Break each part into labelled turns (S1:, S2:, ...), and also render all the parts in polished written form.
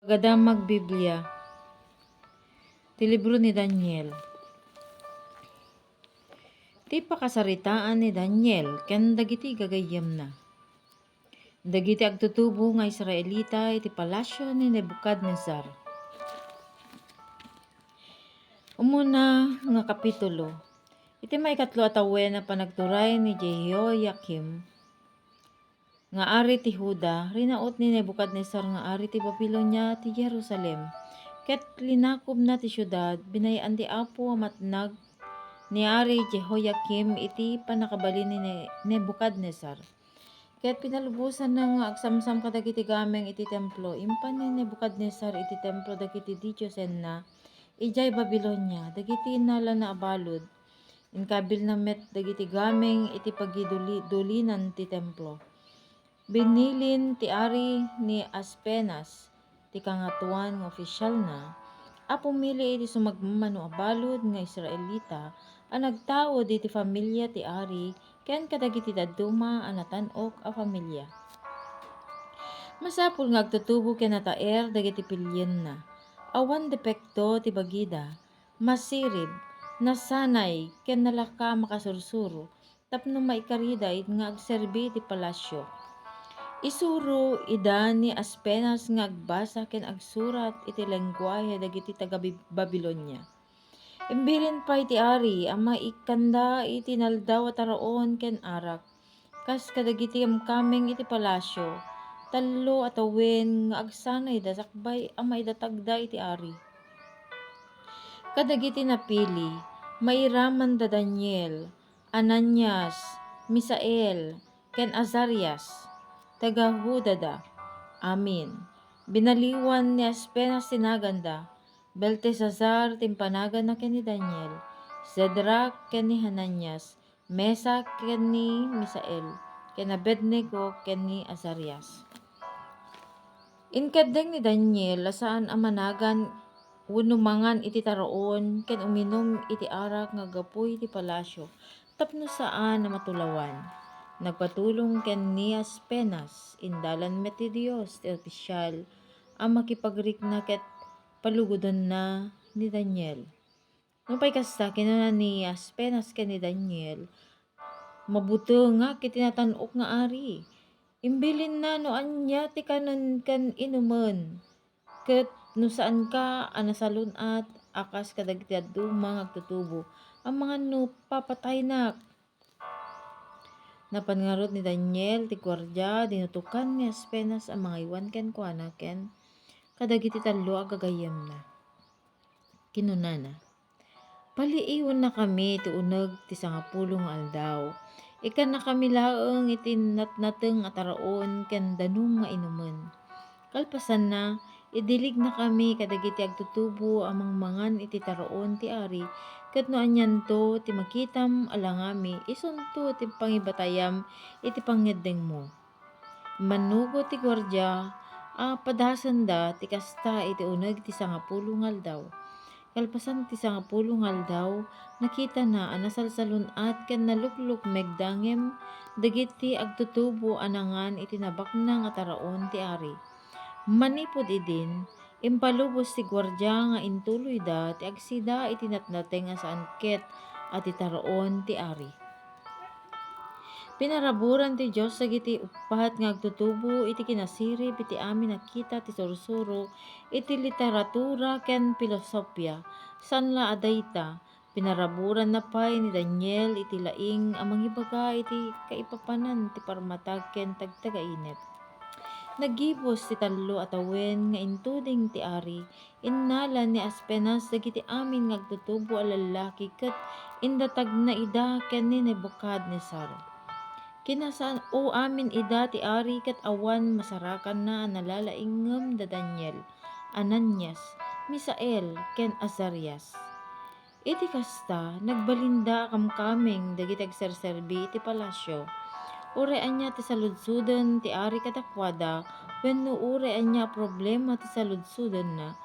S1: Pagadamag Biblia, ti libro ni Daniel. Ti pakasaritaan ni Daniel ken dagiti gagayem na. Dagiti agtutubo nga Israelita iti palasyo ni Nebukadnezar. Umuna nga kapitulo. Iti maikatlo atawen na panagturay ni Jehoiakim nga ari ti Huda, rinaot ni Nebukadnezar nga ari ti Babilonia ti Jerusalem. Ket linakob na ti syudad, binayaan ti Apo amatnag ni Ari Jehoiakim iti panakabalin ni Nebukadnezar. Ket pinalubusan na nga agsamsam kadagiti gameng iti templo, impan ni Nebukadnezar iti templo dagiti Diyusen na ijay Babilonia, dagiti nala na abalod, inkabil na met dagiti gameng iti pagidulinan ti templo. Binilin ti ari ni Aspenas, ti kangatuan nga opisyal na, pumili iti sumagmamano abalod nga Israelita, nagtaod iti familia ti ari, ken kadagiti dadduma natan-ok a familia. Masapul nga agtutubo ken nataer dagiti pilyen na. Awan depekto ti bagida, masirib, nasanay, ken nalaka makasursuro, tapno maikarida nga agserbi ti palasyo. Isuro ida ni Aspenas nga agbasa ken agsurat iti lengguwahe dagiti taga Babilonia. Imbilin pa iti ari ama ikanda iti naldaw a taraon ken arak, kas kadagiti kameng iti palasyo, tallo atawen nga agsanay da sakbay ama idatagda iti ari. Kadagiti napili, mairaman da Daniel, Ananias, Misael, ken Azarias, taga Hudada. Amin. Binaliwan ni Aspenas tinaganda, Beltesazar timpanagan na ken ni Daniel, Sedrak ken ni Hananias, Mesak ken ni Misael, ken Abednego ken ni Azarias. Inkadeng ni Daniel lasaan amanagan unumangan iti taraon ken uminom iti arak nga gapuy iti palasyo, tapno saan na matulawan. Nagpatulong ken ni Aspenas, indalan met ti Dios ti opisyal, makipagrikna ket palugodon na ni Daniel. Nupay kasta kinuna ni Aspenas ken ni Daniel, mabuto nga kiti natan-ok nga ari. Imbilin na no anya ti kanon ken inumen, ket no saan ka nasalunat akas kadagiti adduma nga agtutubo, ang mga no papataynak. Napangarot ni Daniel ti gwardya, dinutukan ni Aspenas ang mga iwan ken kuana ken kadagiti tallo a gagayem na. Kinunana, paliiwan na kami ti uneg ti 10 nga aldaw. Ikan na kami laeng iti natnateng a taraon ken danum nga inumen. Kalpasan na, idilig na kami kadagiti agtutubo amang mangan iti taraon ti ari, ket no anyanto ti makitam alangami, isunto ti pangibatayam iti pangngeddeng mo. Manugo ti gwardya, padasan da ti kasta iti uneg ti 10 nga aldaw. Kalpasan ti 10 nga aldaw, nakita na nasalsalunat ken naluklok megdangem dagiti agtutubo anangan iti nabaknang a taraon ti ari. Manipod idin, impalubos ti gwardya nga intuloy da ti agsida iti natnateng a saan ket ati taraon ti ari. Pinaraburan ti Dios dagiti uppat nga agtutubo iti kinasirib iti amin nakita ti sursuro iti literatura ken filosofya, saan la adayta. Pinaraburan na pay ni Daniel iti laing a mangibaga iti kaipapanan ti parmatag ken tagtagainet. Nagibos ti tallo atawen nga intuding ti ari, innalan ni Aspenas dagiti amin nga agtutubo a lalaki ket indatag na ida ken ni Nebukadnezar. Kinasaan o amin ida ti ari ket awan masarakan na nalalaingem da Daniel, Ananias, Misael ken Azarias. Iti kasta nagbalinda kamkameng dagiti agserserbi iti palasyo. Urean niya ti saludsuden ti ari kadakwada, wenno urean niya problema ti saludsuden na,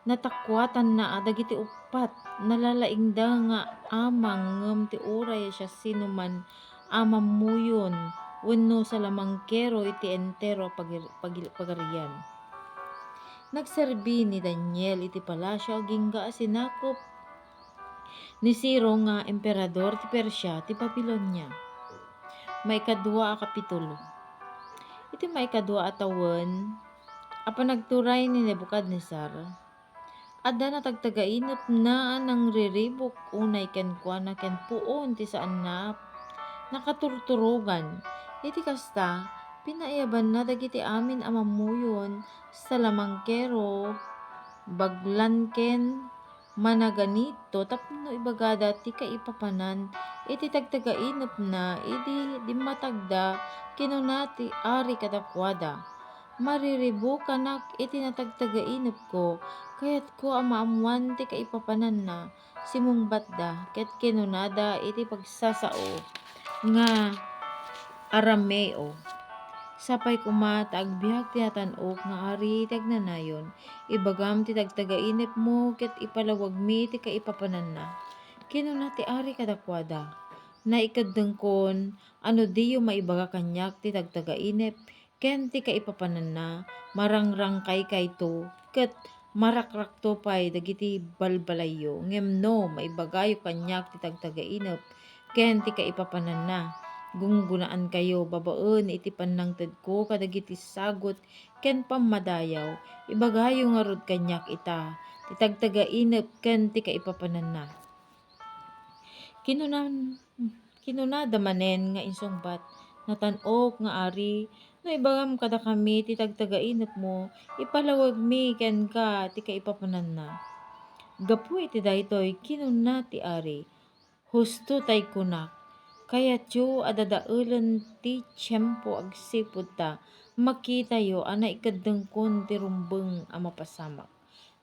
S1: natakwatan na dagiti uppat, nalalaingda nga amang ti uray siya sinuman amamuyon wenno salamangkero iti entero pagarian. Nagserbi ni Daniel iti palasyo agingga sinakop ni Ciro nga emperador ti Persya ti Babilonia. Maikadua a kapitulo. Iti maikadua a tawen apan nagturay ni Nebukadnezar adda natagtagainep na nang riribok unay kenkuana ken puon ti saan na nakaturturogan. Iti kasta pinaiyaban na dagiti amin a mammuyon sa lamangkero baglan ken managanito tapno ibagada ti kaipapanan iti tagtagainep na idi dimmatagda kinuna ti ari kadakwada. Mariribukanak iti natagtagainep ko kayat ko a maamuan ti kaipapanan na simungbat da ket kinunada iti pagsasao nga Arameo. Sapay kuma ta agbiag ti natan-ok nga ari ti agnanayon ibagam ti tagtagainep mo ket ipalawag mi ti kaipapanan na. Kinuna ti ari kadakwada naikadengkon ano diyo maibaga kanyak ti tagtagainep ken ti kaipapanan na marangrangkay kayto ket marakrakto pay dagiti balbalayyo ngem no maibagayo kanyak ti tagtagainep ken ti kaipapanan na. Gunggunaan kayo babaen iti panangted ko kadagiti sagot ken pammadayaw ibagayo nga rod kanyak ita ti tagtagainep ken ti kaipapanan na. Kinunada manen nga insungbat natan-ok nga ari no ibagam kada kami ti tagtagainep mo ipalawag mi ken ka ti kaipapanan na. Gapu iti daytoy kinuna ti ari husto tay kunak kayatyo adadaelen ti tiyempo agsipud ta makitayo a naikadengkon ti rumbeng a mapasamak.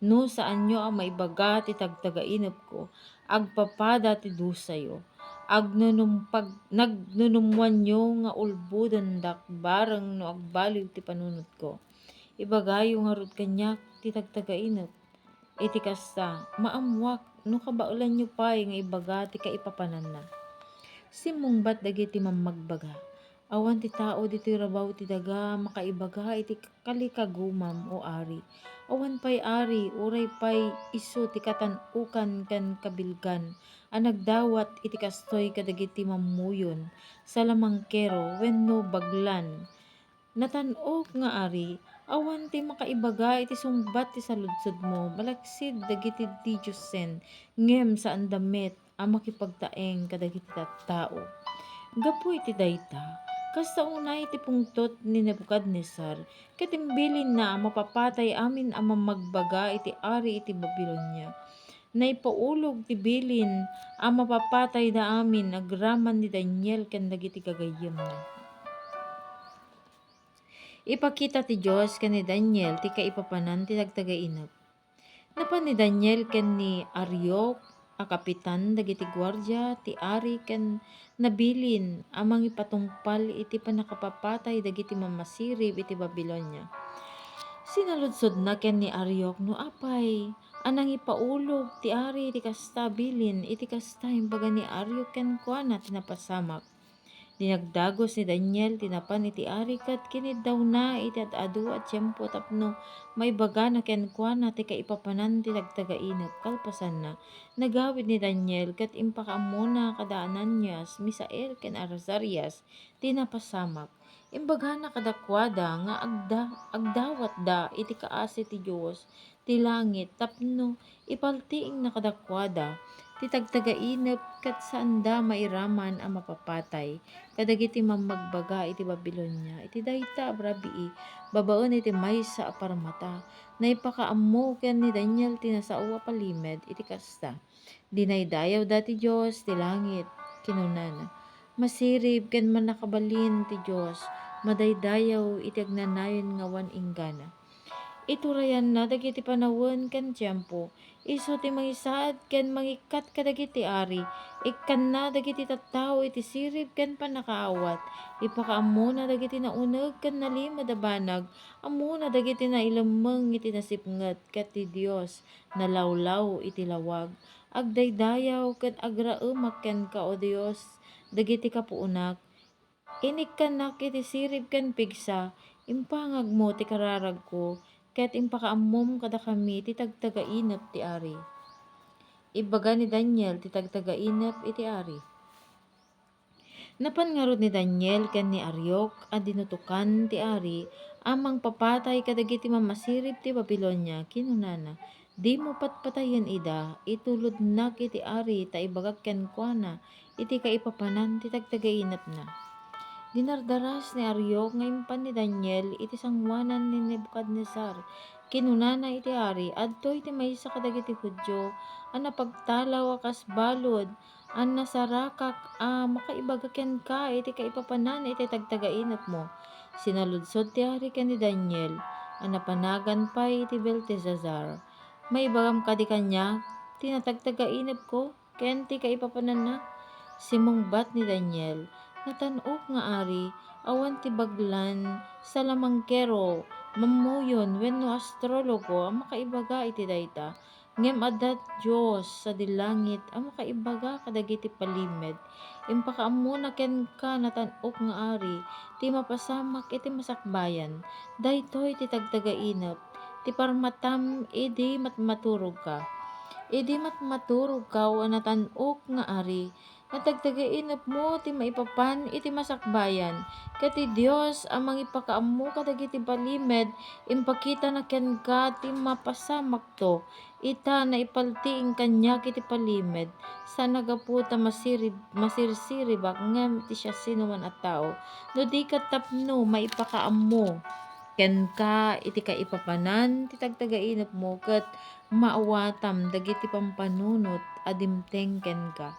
S1: No saanyo a maibaga ti tagtagainep ko agpapada ti dusayo. Nagnunumwanyo nga ulboden dak bareng no agbaliw ti panunot ko. Ibagayo nga rod kanyak ti tagtagainep. Iti kasta maamwak no kabaelan nyo pay nga ibaga ti kaipapanan na. Simungbat dagiti mammagbaga. Awan ti tao diti rabaw ti daga makaibaga iti kalikagumam o ari. Awan pay ari uray pay isu ti katan-ukan ken kabilgan a nagdawat iti kastoy kadagiti mammuyon sa lamangkero wenno baglan. Natan-ok nga ari awan ti makaibaga iti sungbat ti saludsod mo malaksid dagiti Diyosen ngem saan damit a makipagtaeng kadagiti tattao. Gapu iti dayta kasta unay ti pungtot ni Nebukadnezar ket imbilin na mapapatay amin a mamagbaga iti ari iti Babilonia. Naipaulog ti bilin a mapapatay da amin agraman ni Daniel ken dagiti gagayyem na. Ipakita ti Dios ken ni Daniel ti kaipapanan ti tagtagainep. Napan ni Daniel ken ni Ariok a kapitan dagiti gwardiya ti ari ken nabilin a mangipatungpal iti panakapapatay dagiti mamasirib iti Babilonia. Sinaludsod na ken ni Ariok no apay anang ipaulog ti ari iti kasta bilin iti kasta imbaga ni Ariok ken kuana ti napasamak. Dinagdagos ni Daniel tinapan iti ari ket kiniddaw na iti ad-adu a tiempo tapno maibaga na ken kuana ti kaipapanan ti tagtagainep kalpasan na nagawid ni Daniel ket impakaammo na kada Ananias, Misael ken Azarias ti napasamak. Imbaga na kadakwada nga agdawat da iti kaasi ti Dios ti langit tapno ipaltiing na kadakwada ti tagtagainep ket saanda mairaman a mapapatay kadagiti mammagbaga iti Babilonia. Iti dayta abrabii babaen iti maysa a paramata naipakaammo ken ni Daniel ti nasao a palimed iti kasta. Dinaydayaw da ti Dios ti langit kinunana. Masirib ken manakabalin ti Dios madaydayaw iti agnanayon nga wan inggana. Iturayan na dagiti panawon ken tiempo isu ti mangisaad ken mangikat kadagiti ari ikkan na dagiti tattao iti sirib ken panakaawat ipakaammo na dagiti nauneg ken nalimad a banag ammo na dagiti nailemmeng iti nasipnget ket ti Dios nalawlaw iti lawag agdaydayaw ken agraemak kenka o Dios dagiti kapuonak inikkanak iti sirib ken pigsa impangag mo ti kararag ko ket impakaammom kada kami ti tagtagainep ti ari. Ibaga ni Daniel ti tagtagainep iti ari. Napan ngarud ni Daniel ken ni Aryok a dinutukan ti ari amang papatay kadagiti mamasirib ti Babilonia kinunana. Di mo patpatayen ida, itulod nak iti ari ta ibagak ken kuana iti kaipapanan ti tagtagainep na. Dinardaras ni Aryok nga impan ni Daniel iti sangwanan ni Nebukadnezar. Kinunana iti ari, adtoy iti maysa kadagiti Hudyo a napagtalaw akas balod a nasarakak a makaibaga ken ka iti kaipapanan iti tagtagainep mo. Sinaludsod ti ari ken ni Daniel a napanagan pay iti Beltesazar. Maibagam kadi kanya tinatagtagainep ko ken ti kaipapanan na. Simungbat ni Daniel, natan-ok nga ari, awan ti baglan sa lamangkero, mamuyon wenno astrologo a makaibaga iti dayta. Ngem addat Dios sa dilangit a makaibaga kadagiti palimed. Impakaammo na ken ka natan-ok nga ari, ti mapasamak iti masakbayan. Daytoy ti tagtagainep, ti parmatam idi matmaturog ka. Idi matmaturog ka a natan-ok nga ari, natagtagainep mo ti maipapan iti masakbayan. Ket ti Dios a mangipakaammo kadagiti balimed, impakita na ken ka ti mapasamak to. Ita naipaltiing kanyak iti palimed, sa nagapu ta masirsiribak ngem ti siasino man a tao. No di ket tapno maipakaammo ken ka iti kaipapanan ti tagtagainep mo ket maawatam dagiti pampanunot a dimteng ken ka.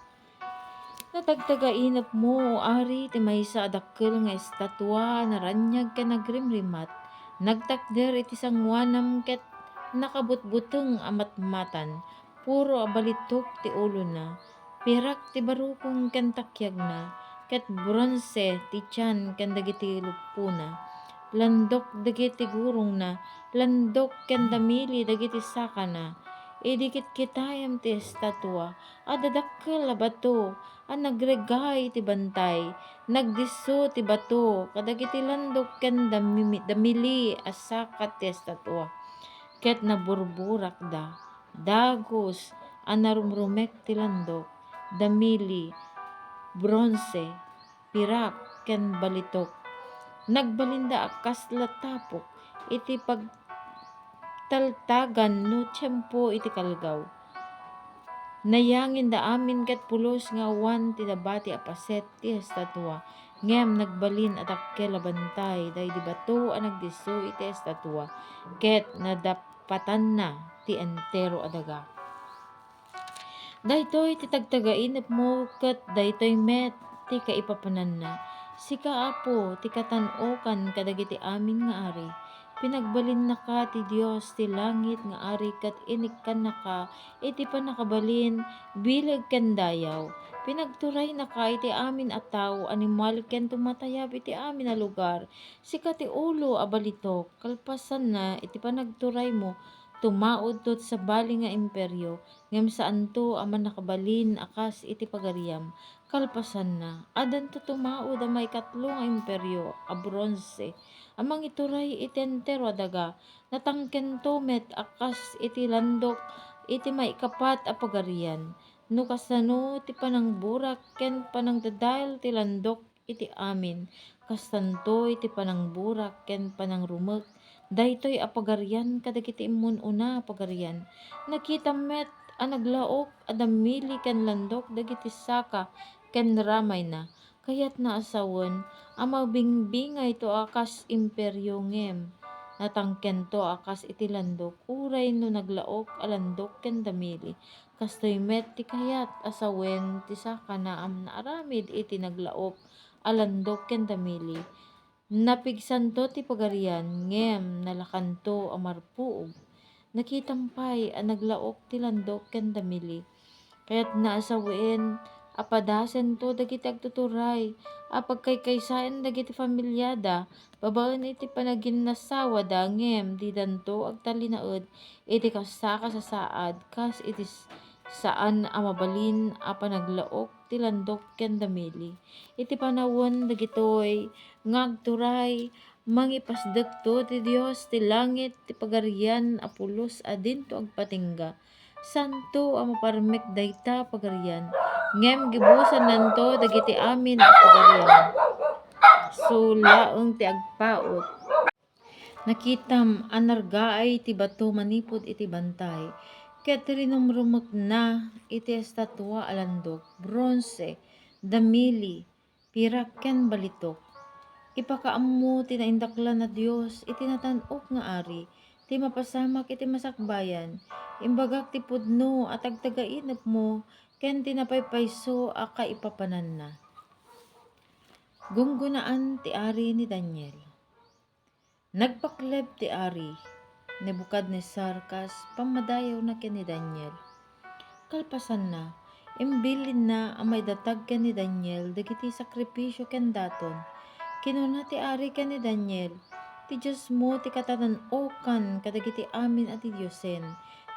S1: Natagtagainep mo o ari ti maysa a dakkel nga estatwa naranyag ken nagrimrimat. Nagtakder iti sangwanam ket nakabutbuteng a matmatan. Puro a balitok ti ulo na. Pirak ti barukong ken takyag na. Ket bronse ti tiyan ken dagiti lupona. Landok dagiti gurong na. Landok ken damili dagiti saka na. Idikit kitayam ti estatwa. Adadakkel a bato a nagregay ti bantay. Nagdisso ti bato kadagiti landok ken damili a saka ti estatwa. Ket naburburak da. Dagos a narumrumek ti landok. Damili, bronse, pirak ken balitok. Nagbalinda akas latapok iti pagtaltagan no tiyempo iti kalgaw. Nayangin da amin ket pulos nga awan ti nabati a paset ti estatwa. Ngem nagbalin a dakkel a bantay daydi bato a nagdisso iti estatwa. Ket nadapatan na ti entero a daga. Daytoy ti tagtagainep mo ket daytoy met ti kaipapanan na. Sika Apo ti katan-okan kadagiti amin nga ari. Pinagbalin na ka ti Dios ti langit nga ari ket inikkan na ka iti panakabalin bileg ken dayaw. Pinagturay na ka iti amin a tawo animal ken tumatayab iti amin a lugar. Sika ti ulo a balitok, kalpasan na iti panagturay mo tumaod tot sa bali nga imperyo, ngem saanto a manakabalin akas iti pagariam. Kalpasan na, adan to tumaod a maikatlo nga imperyo a bronse, amang ituray iti entero a daga, natangken to met akas iti landok iti maikapat a pagarian. No kasano ti panangburak ken panangdadael ti landok iti amin, kastanto iti panangburak ken panangrumek daytoy a pagarian kadagiti immun-una a pagarian. Nakita met a naglaok a damili ken landok dagiti saka ken ramay na. Kayat naasawen a mabingbingay to akas imperyo ngem natangken to akas iti landok uray no naglaok a landok ken damili. Kastoy met ti kayat asawen ti saka na naaramid iti naglaok a landok ken damili. Napigsanto ti pagarian ngem nalakanto a marpuog. Nakitampay a naglaok ti landok ken damili. Kaya't naasawen a padasen to dagiti agtuturay a pagkaykaysaen dagiti familyada babaen iti panaginnasawa da ngem di danto agtalinaed iti kasaka sa saad kas iti saan a mabalin a panaglaok ti landok ken damili. Iti panawon dagitoy nga agturay mangipasdekto ti Dios ti langit ti pagarian apulos adinto agpatingga. Santo ang maparmek dayta pagarian. Ngem gibusan nanto dagiti amin a pagarian. Sulaeng ti agpaot. Nakitam anargaay ti bato manipod iti bantay. Ket rinumrumek na iti estatwa alandok, bronze, damili, pirak ken balitok. Ipakaammo ti naindaklan na Dios iti natan-ok nga ari, ti mapasamak iti masakbayan, imbagak ti pudno at agtagainep mo, ken tinapaypayso a kaipapanan na. Gunggunaan ti ari ni Daniel. Nagpakleb ti ari, Nebukadnesar kas pamadayaw na ken ni Daniel. Kalpasan na, imbilin na ang may datag ken ni Daniel dagiti sakripisyo ken daton. Kinuna ti ari ken ni Daniel, ti Diyos mo ti katanan-okan kadagiti amin at ti Diyosen.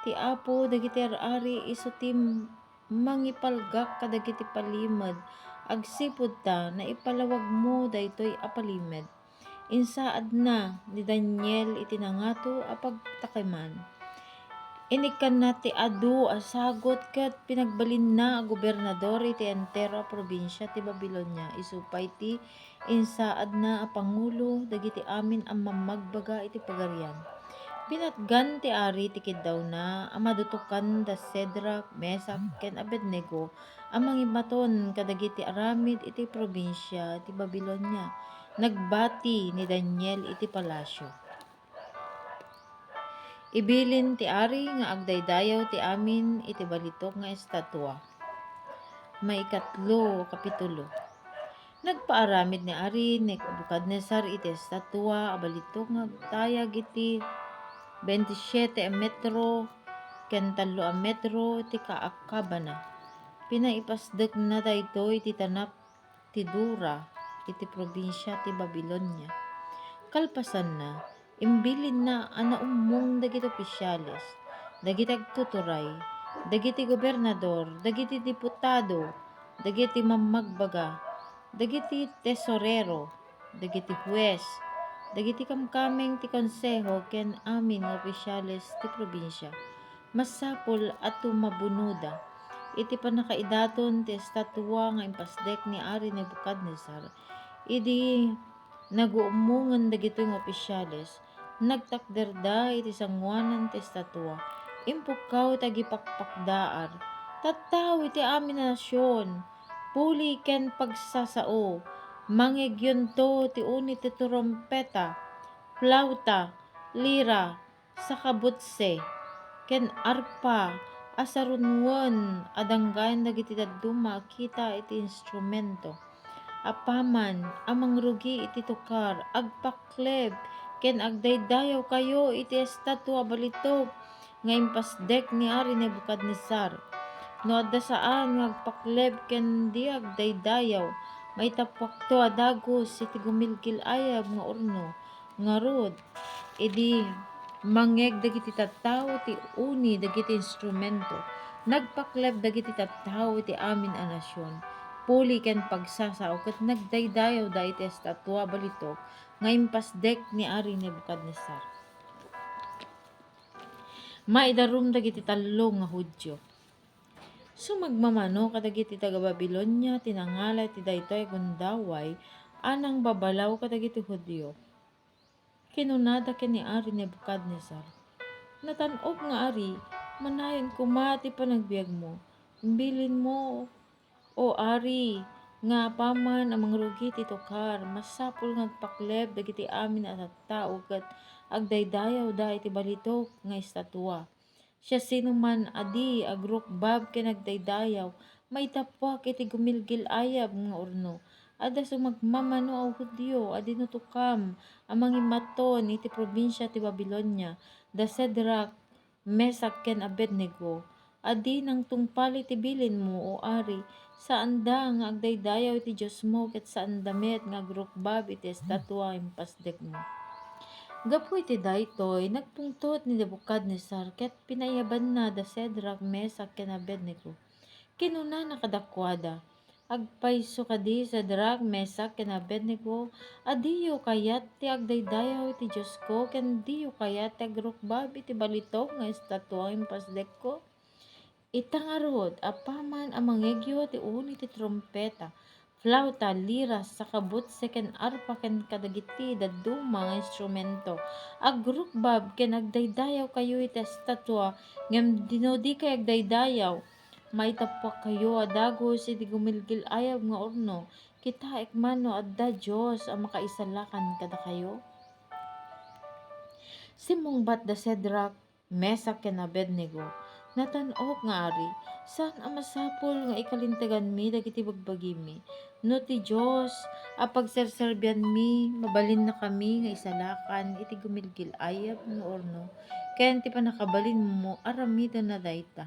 S1: Ti Apo dagiti ari iso ti mangipalgak kadagiti palimed, agsipud ta na ipalawag mo daytoy a palimed. Insaad na ni Daniel iti nangato a pagtakeman. Inikan na ti adu a sagot ket pinagbalin na a gobernador iti entero a probinsya ti Babilonia. Isupay ti insaad na a pangulo dagiti amin a mamagbaga iti pagarian. Pinatgan ti ari ti kiddaw na a madutukan da Sedrak, Mesak ken Abednego a mangibaton kadagiti aramid iti probinsya ti Babilonia. Nagbati ni Daniel iti palasyo. Ibilin ti ari nga agdaydayaw ti amin iti balitok nga estatwa. Maikatlo kapitulo. Nagpaaramid ni ari Nebukadnesar iti estatwa a balitok nga agtayag iti 27 metro ken 3 metro ti kaakabana. Pinaipasdek na daytoy iti tanap ti Dura iti probinsya ti Babilonia. Kalpasan na, imbilin na anaummong dagiti opisyales, dagiti agtuturay, dagiti gobernador, dagiti diputado, dagiti mamagbaga, dagiti tesorero, dagiti huwes, dagiti kamkameng ti konseho ken amin nga opisyales ti probinsya. Masapol at tumabunuda iti panakaidaton ti estatwa nga impasdek ni ari Nebukadnesar. Idi naguumongan dagitoy nga opisyales, nagtakderda iti sanguanan ti estatwa. Impukaw tagipakpakdaar, tattao iti amin na nasyon, puli ken pagsasao, mangigyunto ti uni ti trompeta, flauta, lira, sakabutse, ken arpa, asarunwan, adanggan dagiti dadduma kita iti instrumento. Apaman amang rugi iti tukar, agpakleb ken agdaydayaw kayo iti estatwa balitok nga impasdek ni ari Nebukadnesar. No adda saan nga agpakleb ken di agdaydayaw, maitapwakto a dagos iti gumilgil ayab nga urno ngarud idi mangeg dagiti tattao ti uni dagiti instrumento. Nagpakleb dagiti tattao iti amin a nasyon, puli ken pagsasao ket nagdaydayaw da iti estatwa balitok nga impasdek ni ari Nebukadnesar. Maidarum dagiti tallo nga Hudyo. Sumagmamano kadagiti taga Babilonia tinangalay ti daytoy gundaway anang babalaw kadagiti Hudyo. Kinunada ken ni ari Nebukadnesar, natan-ok nga ari, manayon kuma ti panagbiag mo. Imbilin mo, o ari, nga paman ang mangrugi ti tukar, masapul nga agpakleb dagiti amin a tattao ket agdaydayaw da iti balitok nga estatwa. Siya sino man adi agrukbab ken agdaydayaw, maitapwak iti gumilgil ayab nga urno. Adda sumagmamano a Hudyo a dinutukam a mangimaton iti probinsya ti Babilonia, da Sedrak, Mesak ken Abednego. Adi nang tungpal iti bilin mo, o ari, saan da nga agdaydayaw iti Diyos mo ket saan damet nga agrukbab iti estatwa impasdek mo. Gapu iti daytoy nagpungtot ni Nebukadnesar ket pinayaban na da Sedrak, Mesak ken Abednego. Kinuna na kadakwada, Agpayso kadi sa drag Mesak ken Abednego, adiyo kayat ti agdaydayaw iti Diyos ko, ken diyo kayat ti agrukbab iti balitok nga estatwa impasdek ko. Itangarod, apaman amangegyo ti uni ti trompeta, flauta, lira, sakabut, seken arpa, ken kadagiti daduma nga instrumento. Agrukbab ken agdaydayaw kayo iti estatwa, ngem dinodi kay agdaydayaw. Maitapwak kayo adagos iti gumilgil ayaw nga orno, kita ekmano adda Diyos ang makaisalakan kada kayo. Simungbat da Sedrak, Mesak ken Abednego, natan-ok nga ari, saan ang masapol nga ikalintagan mi dagiti bagbagi mi. No ti Diyos, apagserserbian mi, mabalin na kami nga isalakan iti gumilgil ayab nga orno, ken ti panakabalin mo aramida na dayta.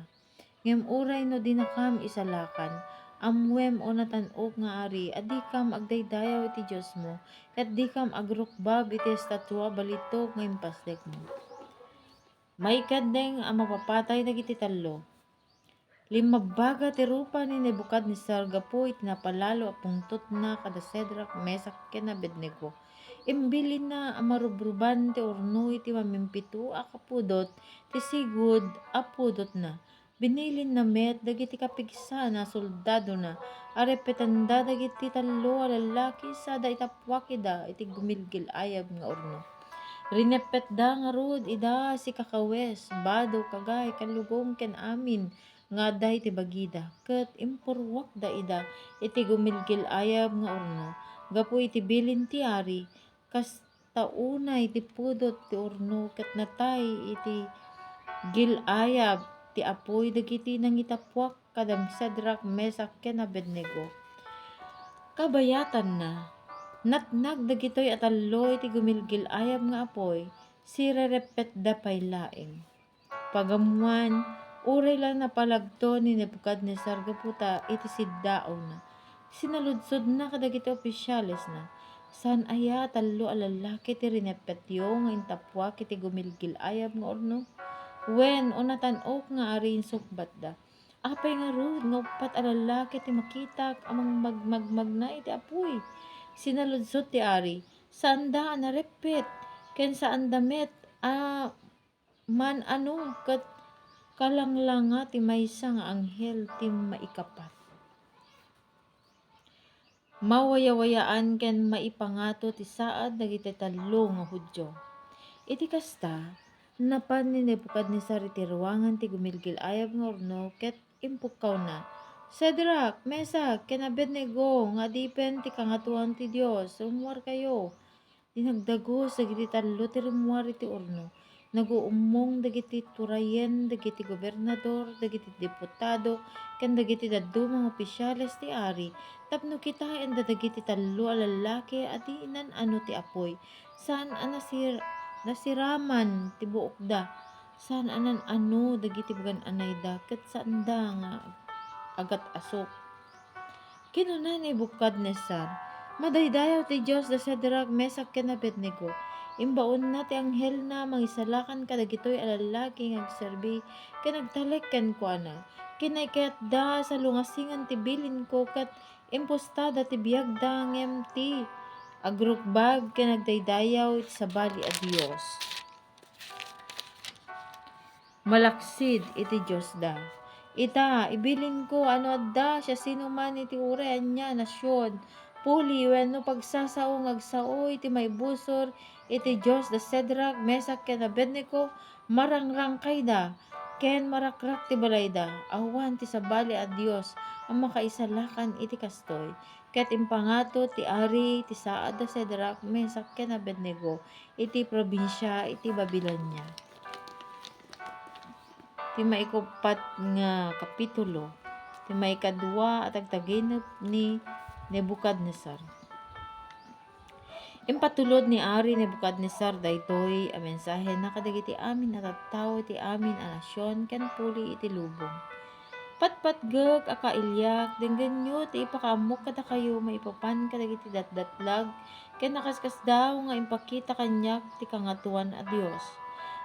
S1: Ngem uray no di na kam isalakan, amwem o natan-ok nga ari, adi kam agdaydayaw iti Diyos mo, ket di kam agrukbab iti estatwa balitok nga impasdek mo. Maikadeng ang mapapatay dagiti tallo. Limabaga ti rupa ni Nebukadnesar gapu iti napalalo a pungtot na kada Sedrak, Mesak ken Abednego. Imbilin na ang marubruban ti orno iti mamimpito a kapudot ti sigud a pudot na. Binilin na met dagiti kapigsa na soldado na, arepetanda dagiti tallo a lalaki sada itapwak ida iti gumilgil ayab nga orno. Rinepet da nga rod ida si kakawes, bado kagay kalugong ken amin nga day ti bagida, ket impurwak da ida iti gumilgil ayab nga orno. Gapu iti bilin ti ari, kas taunay ti pudot ti orno, ket natay iti gilayab ti apoy dagiti nangitapwak kadam Sedrak, Mesak ken Abednego. Kabayatan na, natnag dagitoy atallo iti gumilgil ayab nga apoy, sirerepet da pay laeng. Pagamuan, uray lang napalagto ni Nebukadnesar gaputa iti siddao na. Sinaludsod na kadagiti opisyales na, saan aya tallo a lalaki ti rinepetyo nga intapwak iti gumilgil ayab nga orno? Wen o natan-ok nga ari insukbat da. Apay nga rod nga upat a lalaki ti makitak amang magmagmagna iti apoy. Sinaludsod ti ari, saan da narepet, ken saan damet man ano ket kalanglanga ti maysa nga anghel ti maikapat. Mawayawayaan ken maipangato ti saad dagiti tallo nga Hudyo. Iti kasta, napan ni Nebukadnesar iti ruangan ti gumilgil ayab nga orno, ket impukkaw na, Sedrak, Mesak ken Abednego, nga adipen ti kangatuan ti Dios, rumuar kayo. Dinagdagos dagiti tallo ti rumuar iti orno. Naguummong dagiti turayen, dagiti gobernador, dagiti deputado, ken dagiti daddumang opisyales ti ari, tapno kitaen da dagiti tallo a lalaki adi inan ano ti apoy. Saan nasiraman ti buok da, saan anan ano dagiti bagan anay da, ket saan da nga agat asok. Kinuna ni Nebukadnesar, madaydayaw ti Diyos da Sedrak, Mesak ken Abednego. Imbaon na ti anghel na mangisalakan kadagitoy a lalaki nga agserbi ken nagtalek ken kuana. Kinaykayat da sa lungasingan ti bilin ko ket impostada ti biag da ngem ti agrukbab ken nagdaydayaw iti sabali a Dios. Malaksid iti Dios da. Ita, ibilin ko ano adda siya sino man iti urayan niya nasyon. Puli wenno pagsasao ngagsao iti maibusor iti Dios da Sedrak, Mesak ken Abednego, marangrang kayda ken marakrak ti balayda. Awan ti sabali a Dios ang makaisalakan iti kastoy. Ket impangato ti ari ti saad da Sedrak, Mesak ken Abednego iti probinsya iti Babilonia. Ti maikupat nga kapitulo, ti maikadua at agtaginop ni Nebukadnesar. Impatulod ni Ari Nebukadnesar daytoy a mensahe na kadagiti amin a tattao iti amin a nasyon ken puli iti lubong. Patpatgek a kailyak denggenyo ti ipakaamok kada kayo maipapan kadagiti datdatlag ken nakaskasdaw nga impakita kanyak ti kangatuan a Dios.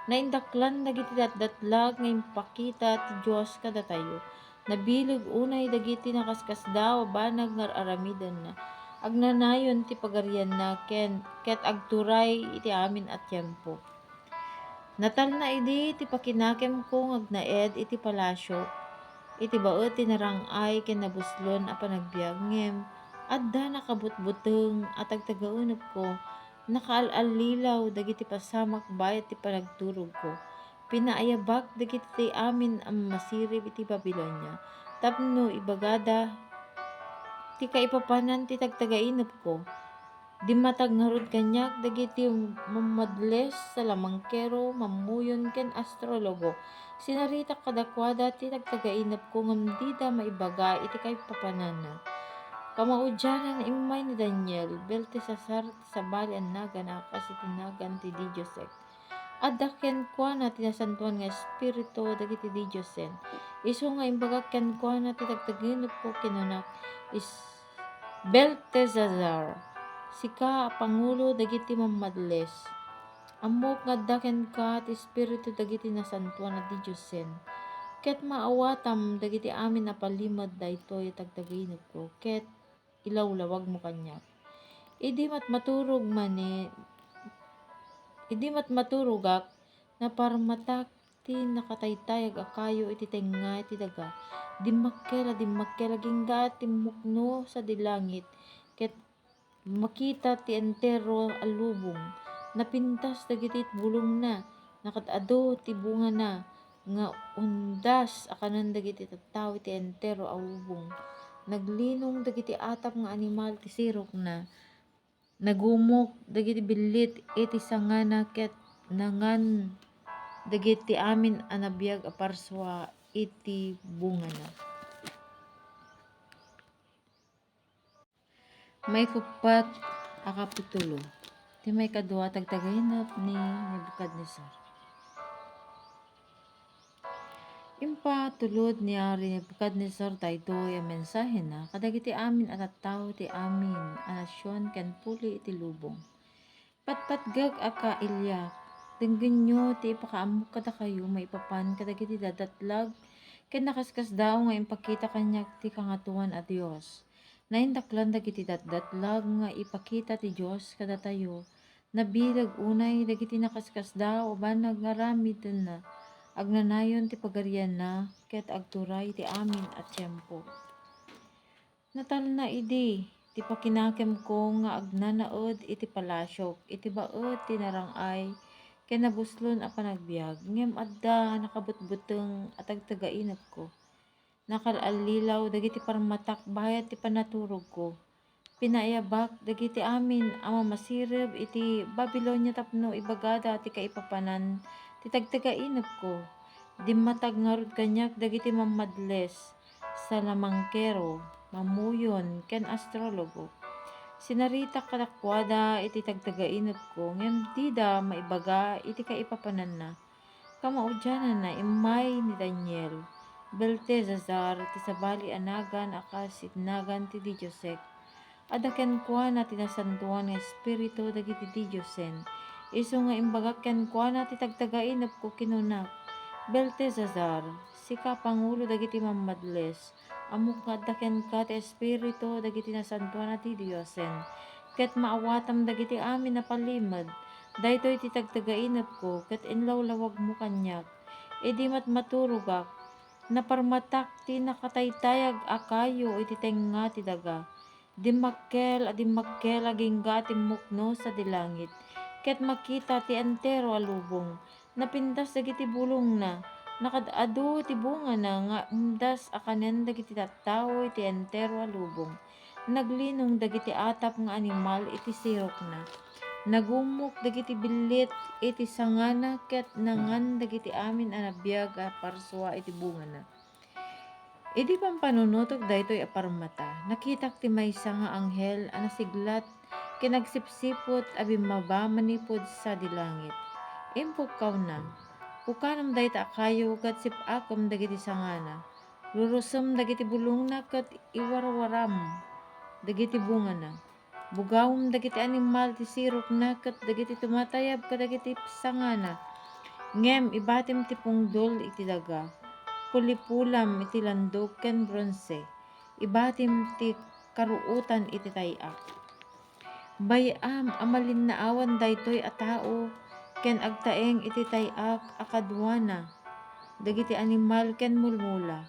S1: Naindaklan dagiti datdatlag nga impakita ti Dios kada tayo. Nabilog unay dagiti nakaskasdaw banag nga aramidan na. Agnanayon ti pagarian na ket agturay iti amin at tiyempo. Natal na idi ti pakinakem ko ngagnaed iti palasyo. Iti baet ti narangay ken nabuslon a panagbiag ngem adda nakabutbuteng at agtagaenep ko nakaalalilaw dagiti pasamak bayat ti panagturog ko. Pinaayabak dagiti amin a masirib iti Babilonia tapno ibagada ti kaipapanan ti tagtagaenep ko. Dimatag ngarud kanyak dagiti mamadles sa lamangkero, mamuyon ken astrologo. Sinarita kadakwada ti tagtagaenep ko ngem dida maibaga iti kaipapanana. Kamaudyanan imay ni Daniel, Beltesazar ti sabali an nagan akas iti nagan ti Didiosek. Adda kenkuana ti nasantuan nga espiritu dagiti Didiosen. Isu nga imbaga kenkuana ti tagtagaenep ko kinunak is Beltesazar. Sika a pangulo dagiti mamadles. Ammok nga adda kenka ti espiritu dagiti nasantuan a Didiosen. Ket maawatam dagiti amin a palimod daytoy tagtagaenep ko ket ilawlawag mo kanyak. Idi matmaturogak na parmatak ti nakataytayag akayo iti tenga iti daga. Dimmakkel agingga ti mukno sa dilangit ket makita ti entero a lubong. Napintas dagiti bulong na nakad-adu ti bunga na nga undas a kanen dagiti tattao iti entero a lubong. Naglinong dagiti atap nga animal ti sirok na. Nagumok dagiti billit iti sangana ket nangan dagiti amin a nabiyag a parsua iti bunga na. May kupat a kapitulo. Ti may kadua tagtagaenep ni Nebukadnezar. Impatulod ni Ari Nebukadnezar daytoy a mensahe na kadagiti amin a tattao ti amin a nasyon ken puli iti lubong. Patpatgag a kailyak, denggenyo ti ipakaammo kadakayo maipapan kadagiti dadatlag ken nakaskasdaaw nga impakita kanyak ti kangatoan a Dios. Naindaklan dagiti datdatlag nga ipakita ti Dios kadatayo. Nabilag unay dagiti nakaskasdaaw banag nga aramiden na. Agnanayon ti pagarian na ket agturay ti amin at tiyempo. Natal na idi ti pakinakem ko nga agnanaed iti palasyo. Iti baet ti narangay ken nabuslon a panagbiag ngem adda nakabutbuteng at agtagaenep ko. Nakaalalilaw dagiti parmatak bayat ti panaturog ko. Pinaayabak dagiti amin a mamasirib iti Babilonia tapno ibagada ti kaipapanan ti tagtagaenep ko. Dimmatag ngarud kanyak dagiti mamadles sa lamangkero, mamuyon ken astrologo. Sinarita kadakwada iti tagtagaenep ko ngem dida maibaga iti kaipapanan na. Kamaudyanan na imay ni Daniel, Beltesazar ti sabali a nagan akas iti nagan ti Didiosek. Adda kenkuana ti nasantuan nga espiritu dagiti Didiosen. Isu nga imbaga kenkuana ti tagtagaenep ko kinunak Beltesazar. Sika pangulo dagiti mamadles. Ammok nga adda kenka ti espiritu dagiti nasantuan a Didiosen. Ket maawatam dagiti amin a palimod daytoy ti tagtagaenep ko ket inlawlawag mo kanyak. Idi matmaturogak naparmatak ti nakataytayag akayo iti tenga ti daga. Dimmakkel agingga ti mukno sa dilangit ket makita ti entero a lubong. Napintas dagiti bulong na nakad-adu ti bunga na nga undas a kanen dagiti tattao iti entero a lubong. Naglinong dagiti atap nga animal iti sirok na. Nagumok dagiti billit iti sangana ket nangan dagiti amin a nabiyag a parsua iti bunga na. Idi pampanunutok daytoy a parmata. Nakitak ti maysa nga anghel a nasiglat ken nagsipsipot a bimaba manipud sa dilangit. Impukaw na. Pukanom dayta akayo ket sip-akem dagiti sangana. Lurusem dagiti bulong na ket iwarwaram dagiti bunga na. Bugawem dagiti animal ti sirok na ket dagiti tumatayab kadagiti sangana. Ngem ibatem ti pungdol iti daga. pulipulam iti landok ken bronse. Ibatim ti karuutan iti tayak. Bayam amalin naawan daytoy a tao ken agtaeng iti tayak akadwana dagiti animal ken mulmula.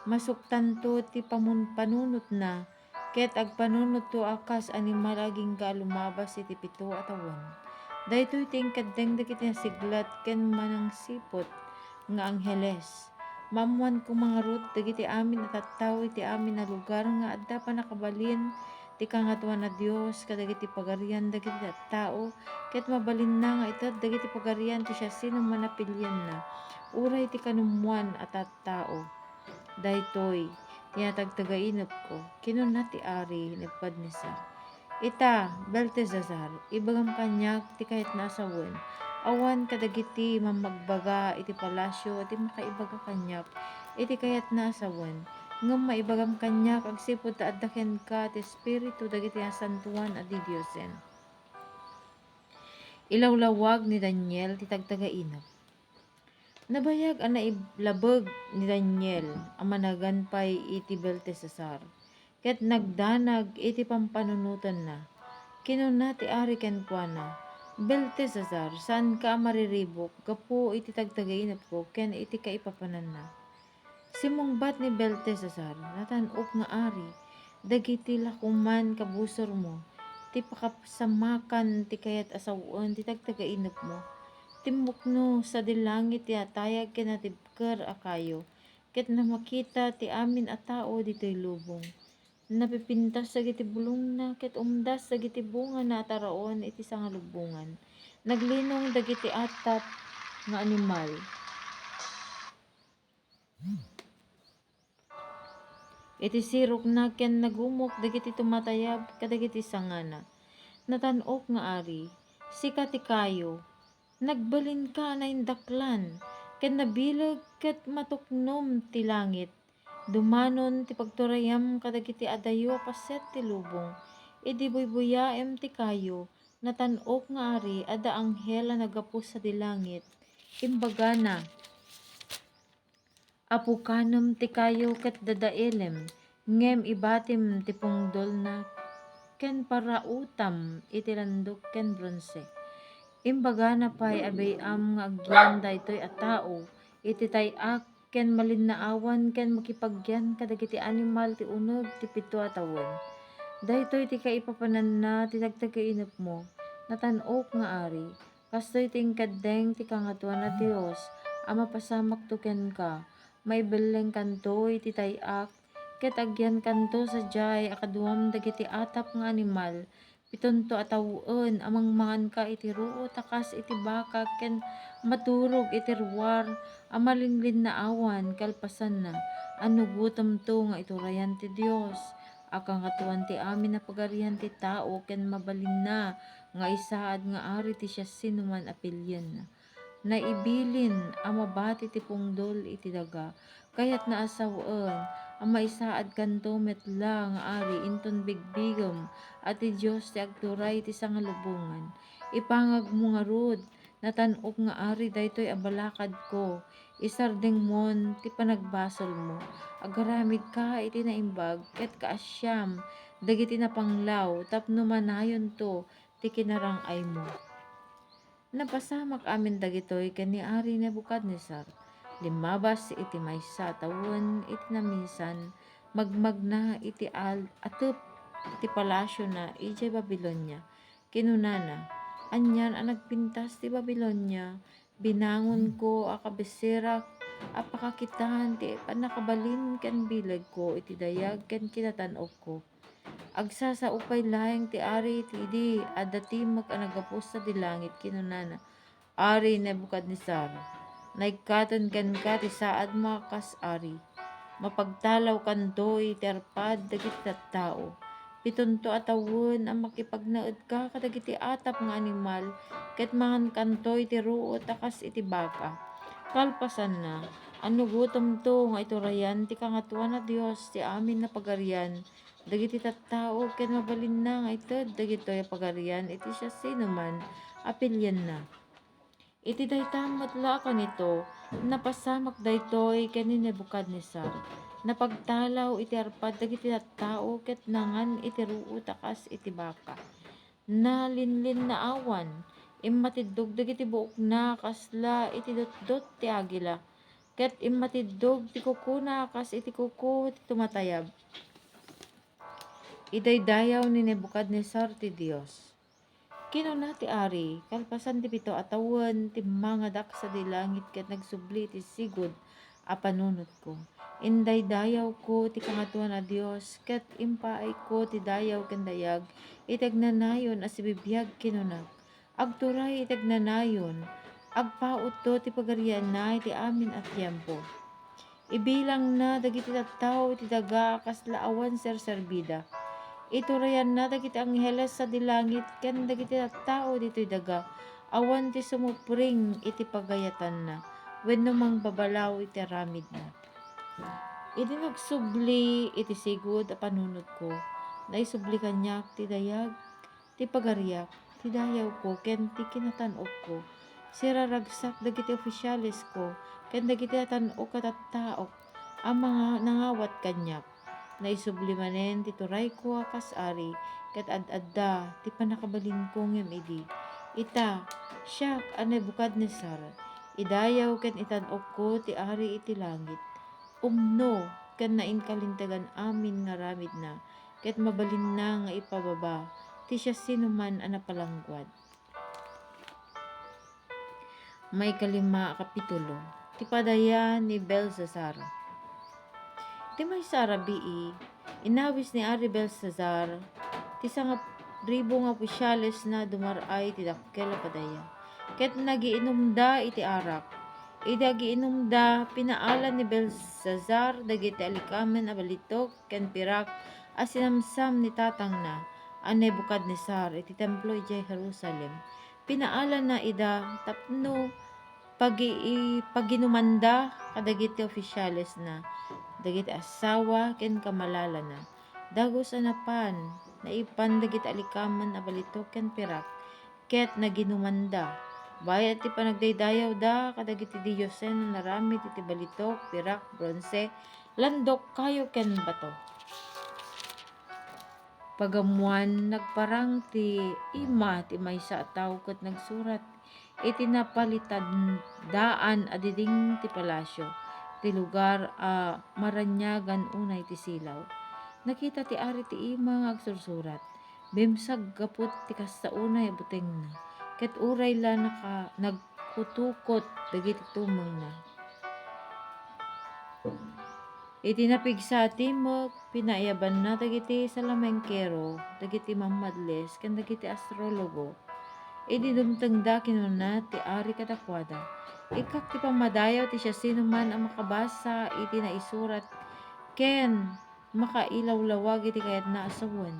S1: Masuktanto ti panunot na ket agpanunot to akas animal aging ka lumabas iti pito a tawen. Daytoy tingkaddeng dagiti nasiglat ken manangsipot nga angheles. Mamuan ko mga rut dagiti amin at tattaw iti amin na lugar nga adda pa nakabalin ti kangatuan na Dios kadagiti pagarian dagiti tao ket mabalin na nga ited dagiti pagarian ti siya sino manapilyan na uray ti kanumuan at tao. Daytoy tinatagtagainop ko kinuna ti ari Nebukadnesar. Ita Beltesazar ibagam kanyak ti kahit nasawen awan kadagiti mamagbaga iti palasyo iti makaibaga kanyak iti kayat nasawen ngem maibagam kanyak agsipud ta adda ken ka ti espiritu dagiti nasantuan a di Diosen. Ilawlawag ni Daniel ti tagtagainop. Nabayag ang nailabeg ni Daniel ang managanpay iti Beltesazar ket nagdanag iti pampanunutan na. Kinuna ti ari kenkuana, Beltesazar, saan ka mariribok gapu iti tagtagainop ko ken iti kaipapanan na. Simungbat ni Beltesazar, natanop nga ari, dagiti lakuman kabusor mo, ti pakapsamakan ti kayat asawon ti tagtagainop mo. Timbukno sa dilangit ti atayag ken natibker akayo, ket namakita ti amin a tao ditoy lubong. Napipintas dagiti bulong na ket umdas dagiti bunga na ataraon iti sangalubongan. Naglinong dagiti atap nga animal. Iti sirok na ken nagumok dagiti tumatayab kadagiti sangana. Natanok nga ari, sika ti kayo, nagbalin ka na indaklan, ken nabileg ket matuknom ti langit. Dumanon ti pagturayam kadagiti adayo paset ti lubong. Idi buybuyaem ti kayo, natanok nga ari adda anghel a nagapu sa dilangit. Imbaga na, apukanem ti kayo ket dadaelem, ngem ibatim ti pungdol na ken parautam iti landok ken bronse. Imbaga na pay abayam nga agyan daytoy a tao iti tayak ken malinnaawan ken makipagyan kadagiti animal ti uneg ti pito a tawen. Daytoy ti kaipapanan na ti tagtagainop mo. Natanok nga ari, kastoy tingkaddeng ti kangatoan na Dios a mapasamak to ken ka. Maibeleng kanto iti tayak ket agyan kanto sadyay akaduam dagiti atap nga animal. Pitonto a tawen amang mangan ka iti ruot akas iti baka ken maturog iti ruwar amalinlinnaawan kalpasan na anugutom to nga iturayan ti Dios akangatuan ti amin na pagarian ti tao ken mabalin na nga isaad nga ari ti siya sinuman apilyan na. Naibilin a mabati ti pungdol iti daga kayat naasawen ang maisaad kanto metla nga ari inton bigbigem at ti Dios ti agturay ti sangalubongan. Ipangag mo nga rod, natanok nga ari daytoy abalakad ko, isardeng mon ti panagbasol mo. Agaramid ka iti naimbag ket kaasyam dagiti napanglaw tapno manayon to ti kinarang-ay mo. Napasamak amin dagitoy ken ni ari Nebukadnesar. Limabas iti maysa tawen iti namisan magmagna iti atep iti palasyo na ijay Babilonia. Kinunana, anyan ang nagpintas ti Babilonia, binangon ko a kabisera a pakakitahan ti panakabalin ken bileg ko iti dayag ken kinatan-ok ko. Agsasaupay laeng ti ari iti idi adda timek a nagapos sa dilangit kinunana, Ari Nebukadnesar, naigkaton ken ka ti saad makas ari. Mapagtalaw kanto iti arpad dagiti tattao. Pitonto a tawen ang makipagnaed ka kadagiti atap nga animal ket mangan kanto iti ruot akas iti baka. Kalpasan na, anugutom to nga iturayan ti kangatoan na Dios ti amin na pagarian dagiti tattao ken mabalin na nga ited dagitoy a pagarian iti siya sinuman apilyan na. Iti dayta matla kanito, napasamak daytoy ken ni Nebukadnesar. Napagtalaw iti arpad dagiti tattao ket nangan iti ruot akas iti baka. Nalinlin na awan, immatidog dagiti buok na kasla iti dotdot ti agila. Ket immatidog ti kuko na kas iti kuko ti tumatayab. Idaydayaw ni Nebukadnesar ti Dios. Kinuna ti ari, kalpasan ti pito atawan ti mangadak sa dilangit ket nagsubli ti sigud a panunot ko. Indaydayaw ko ti kangatuan a Dios ket impaay ko ti dayaw ken dayag itagnanayon a sibibiyag kinuna. Agturay itagnanayon, agpaut to ti pagarian na iti amin at tiempo. Ibilang na dagiti tattao iti daga kasla awan serserbida. Iturayan na dagiti angheles sa dilangit ken dagiti tattao ditoy daga. Awan ti sumupring iti pagayatan na. Wenno mangbabalaw iti aramid na. Iti nagsubli iti sigud a panunot ko. Naisubli kanyak ti dayag, ti pagariak, ti dayaw ko ken ti kinatan-ok ko. Siraragsak dagiti opisyales ko ken dagiti tan-ok a tattaok ang mga nangawat kanyak. Naisubli manen ti turay ko akas ari ket ad-adda ti panakabalin ko ngem idi. Ita, siak a Nebukadnesar, idayaw ken itan-ok ko ti ari iti langit. Umno ken nainkalintegan amin nga ramid na ket mabalin na nga ipababa ti sinuman a napalangguad. May kalima kapitulo. Ti padaya ni Belsasar. Ti maysa rabii, inawis ni Ari Belsasar, ti 1,000 nga opisyales na dumaray ti dakkel a padaya. Ket nagiinumda iti arak. Ida giinumda, pinaalan ni Belsasar dagiti alikamen a balitok ken pirak a sinamsam ni tatang na a Nebukadnesar iti templo iti Jerusalem. Pinaalan na ida tapno paginumanda kadagiti opisyales na dagiti asawa ken kamalala na. Dagos anapan naipan dagiti alikamen a balitok ken pirak ket naginumanda. Bayat ti panagdaydayaw da kadagiti diyosen na naramid iti balitok, pirak, bronse, landok, kayo ken bato. Pagamuan nagparang ti ima ti maysa a tawo ket nagsurat iti napalitandaan a diding ti palasyo ti lugar a maranyagan unay ti silaw. Nakita ti ari ti ima nga agsursurat. Bimsag gapot ti kasta unay a buteng na. Ket uray la nagkutukot dagiti tumeng na. Iti napigsa timek, pinaiyaban na dagiti salamengkero, dagiti mamadles, ken dagiti astrologo. Idi dumteng da kinuna ti ari kadakwada. Ikak ti pamadayaw ti sinuman ang makabasa iti naisurat ken makailawlawag iti kayat na asawen.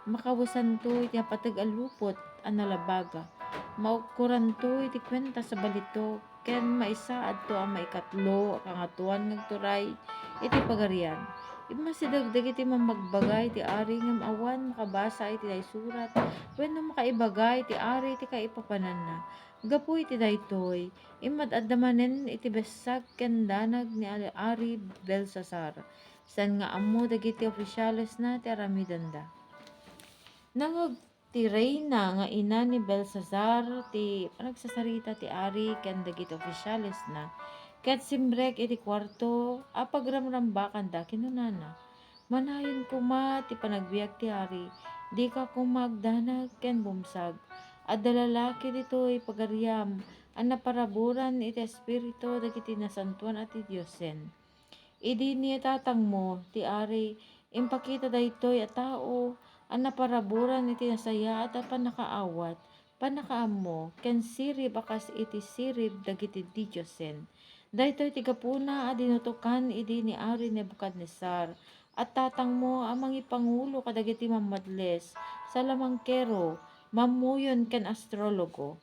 S1: Makawasan to iti napateg a lupot a nalabaga. Maukuran to iti kwenta sa balitok ken maisaad to ang maikatlo a kangatuan ngagturay iti pagarian. Immasidagdag iti mamagbagay ti ari ngem awan makabasa iti naisurat wenno makaibagay ti ari iti kaipapanan na. Gapu iti daytoy, imad-adda manen iti besag ken danag ni Ari Belsasar. San nga ammo dagiti opisyales na ti aramidan da. Nangag ti reyna nga ina ni Belsasar ti panagsasarita ti ari ken dagiti opisyales na. Ket simbrek iti kwarto a pagramrambakan da kinunana. Manayon kuma ti panagbiag ti ari, di ka kumagdanag ken bumsag. Adda lalaki ditoy pagariam ang naparaburan iti espiritu dagiti nasantuan at ti Diyosen. Idi ni tatang mo ti ari impakita daytoy a tao ang naparaburan iti nasaya at panakaawat, panakaammo ken sirib akas iti sirib dagiti Diyosen. Daytoy ti gapuna a dinutukan idi ni Ari Nebukadnesar at tatang mo ang mangipangulo kadagiti mamadles, salamangkero, mamuyon ken astrologo.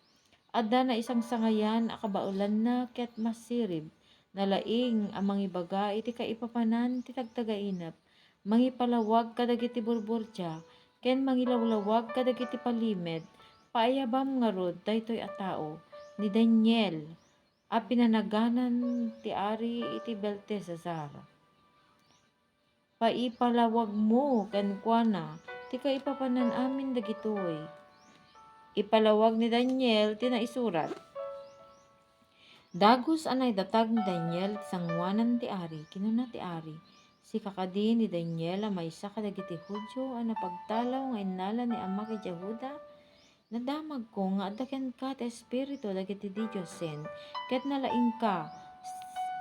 S1: Adda na isang sangayan a kabaulan na ket masirib. Nalaing ang mangibaga iti kaipapanan ti tagtagainep. Mangipalawag kadagiti burburtya ken mangilawlawag kadagiti palimed. Paayabam nga rod daytoy a tao. ni Daniel a pinanaganan ti ari iti Beltesazar. Paipalawag mo kenkwana ti kaipapanan amin dagitoy. Ipalawag ni Daniel ti naisurat. Dagos anay datag ni Daniel ti sangwanan ti ari, kinuna ti ari. Si kakadi ni Daniel a maysa kadagiti Hudyo a napagtalaw nga innala ni ama kay Jehuda. Nadamag ko nga addaken ka ti espiritu dagiti Diyosен, ket nalaing ka,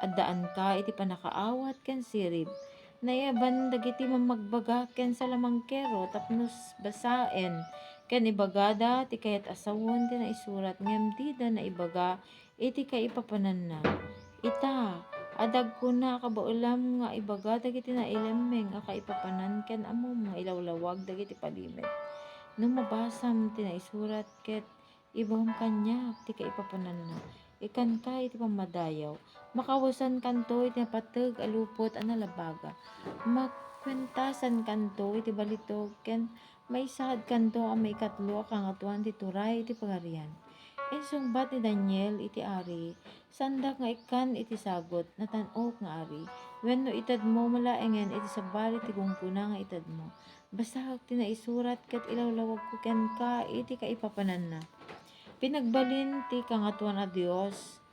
S1: addaan ka iti panakaawat ken sirib. Naiaban dagiti mamagbaga ken salamangkero tapnos basaen, ken ibagada ti kayat asawon ti naisurat ngem dida na ibaga iti kaipapanan na. Ita, adag ko na kabaulam nga ibaga dagiti nailemeng a kaipapanan ken amom nga ilawlawag dagiti palimed. Nung mabasam ti naisurat ket ibawam kanyak ti kaipapanan na. Ikan ka iti pamadayaw. Makawasan kanto iti napateg alupot a nalabaga. Makwentasan kanto iti balitog ken maisad kanto a maikatlo a kangatuan ti turay iti pagarian. Insungbat ni Daniel iti ari, sandak nga ikan iti sagot, natan-ok nga ari. Wenno itad mo malaengen iti sabali ti gungpuna nga itad mo. Basahag ti naisurat ket ilawlawag ko ken ka iti kaipapanan na. Pinagbalin ti kangatuan a Dios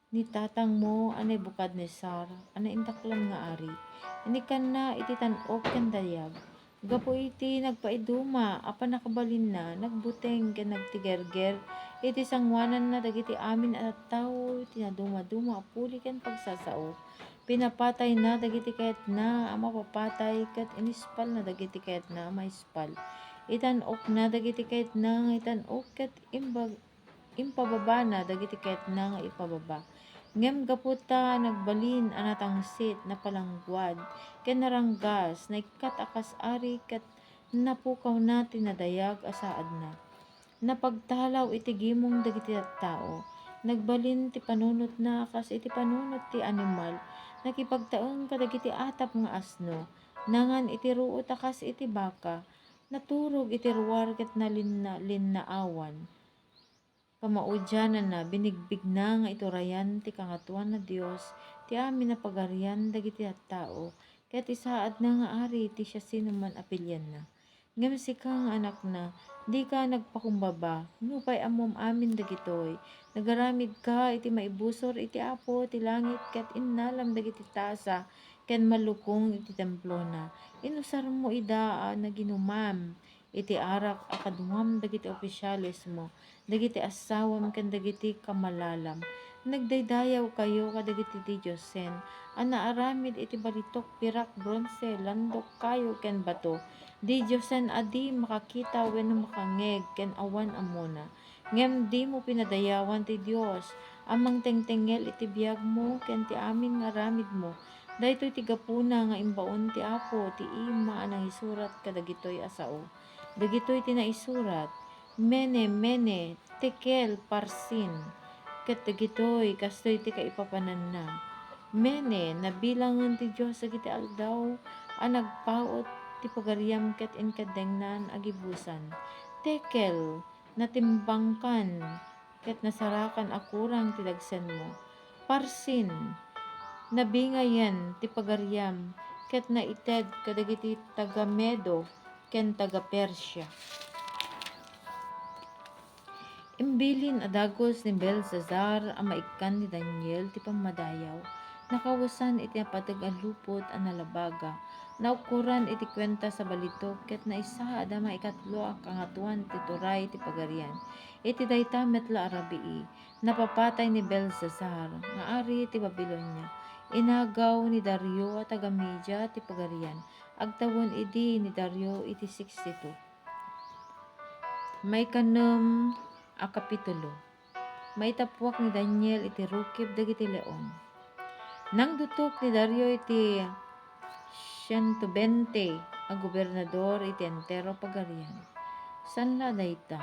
S1: ni tatang mo a Nebukadnesar a naindaklan nga ari. Inikan na iti tan-ok ken dayag. Gapu iti nagpaiduma a panakabalin na nagbuteng ken nagtigerger iti sangwanan na dagiti amin a tattao iti naduma-duma a puli ken pagsasao. Pinapatay na dagiti kayat na a mapapatay ket inispal na dagiti kayat na a maispal. Itan-ok na dagiti kayat na nga itan-ok ket impababa na dagiti kayat na nga ipababa. Ngem gaputa nagbalin a natangsit na palangguad ken naranggas naikat akas ari ket napukaw na tinadayag a saad na. Napagtalaw iti gimong dagiti tattao. Nagbalin ti panunot na kas iti panunot ti animal. Nakipagtaeng kadagiti atap nga asno, nangan iti ruot akas iti baka, naturog iti ruar ket nalinnaawan. Kamaudyanan na binigbig na nga iturayan ti kangatuan na Dios, ti amin na pagarian dagiti tattao, ket isaad na nga ari ti siasino man apilyan na. Ngem sika nga anak na, di ka nagpakumbaba, nupay amom amin dagitoy. Nagaramid ka iti maibusor iti Apo ti langit ket innalam dagiti tasa ken malukong iti templo na. Inusar mo ida naginumam iti arak a kaduam dagiti opisyales mo, dagiti asawam ken dagiti kamalalam. Nagdaydayaw kayo kadagiti Diyosен, a naaramid iti balitok pirak bronse landok kayo ken bato. Diyosен a di makakita wenno makangeg ken awan amona. Ngem di mo pinadayawan ti Dios, amang tengtengel iti biag mo ken ti amin nga aramid mo. Daytoy ti gapuna nga imbaon ti Apo ti ima a nangisurat kadagitoy a sao. Dagitoy ti naisurat, Mene mene tekel parsin. Ket dagitoy kastoy ti kaipapanan na. Mene nabilangan ti Dios dagiti aldaw a nagpaot ti pagariam ket inkadengnan agibusan. Tekel natimbangkan ket nasarakan a kurang ti dagsen mo. Parsin nabingayan ti pagariam ket naited kadagiti taga Medo ken taga Persia. Imbilin a dagos ni Belsazar a maikkan ni Daniel ti pamadayaw. Nakawasan iti napateg a lupot a nalabaga. Naukuran iti kwenta sa balitok ket naisa ada maikatlo a kangatuan ti turay ti pagarian. Iti dayta metla a rabii, napapatay ni Belsazar nga ari ti Babilonia. Inagaw ni Dario a taga Media ti pagarian. Agtawon idi ni Dario iti 62. May kanem a kapitulo. Maitapwak ni Daniel iti rukib dagiti leon. Nang dutok ni Dario iti 120 a gobernador iti entero pagarian. Sanla dayta,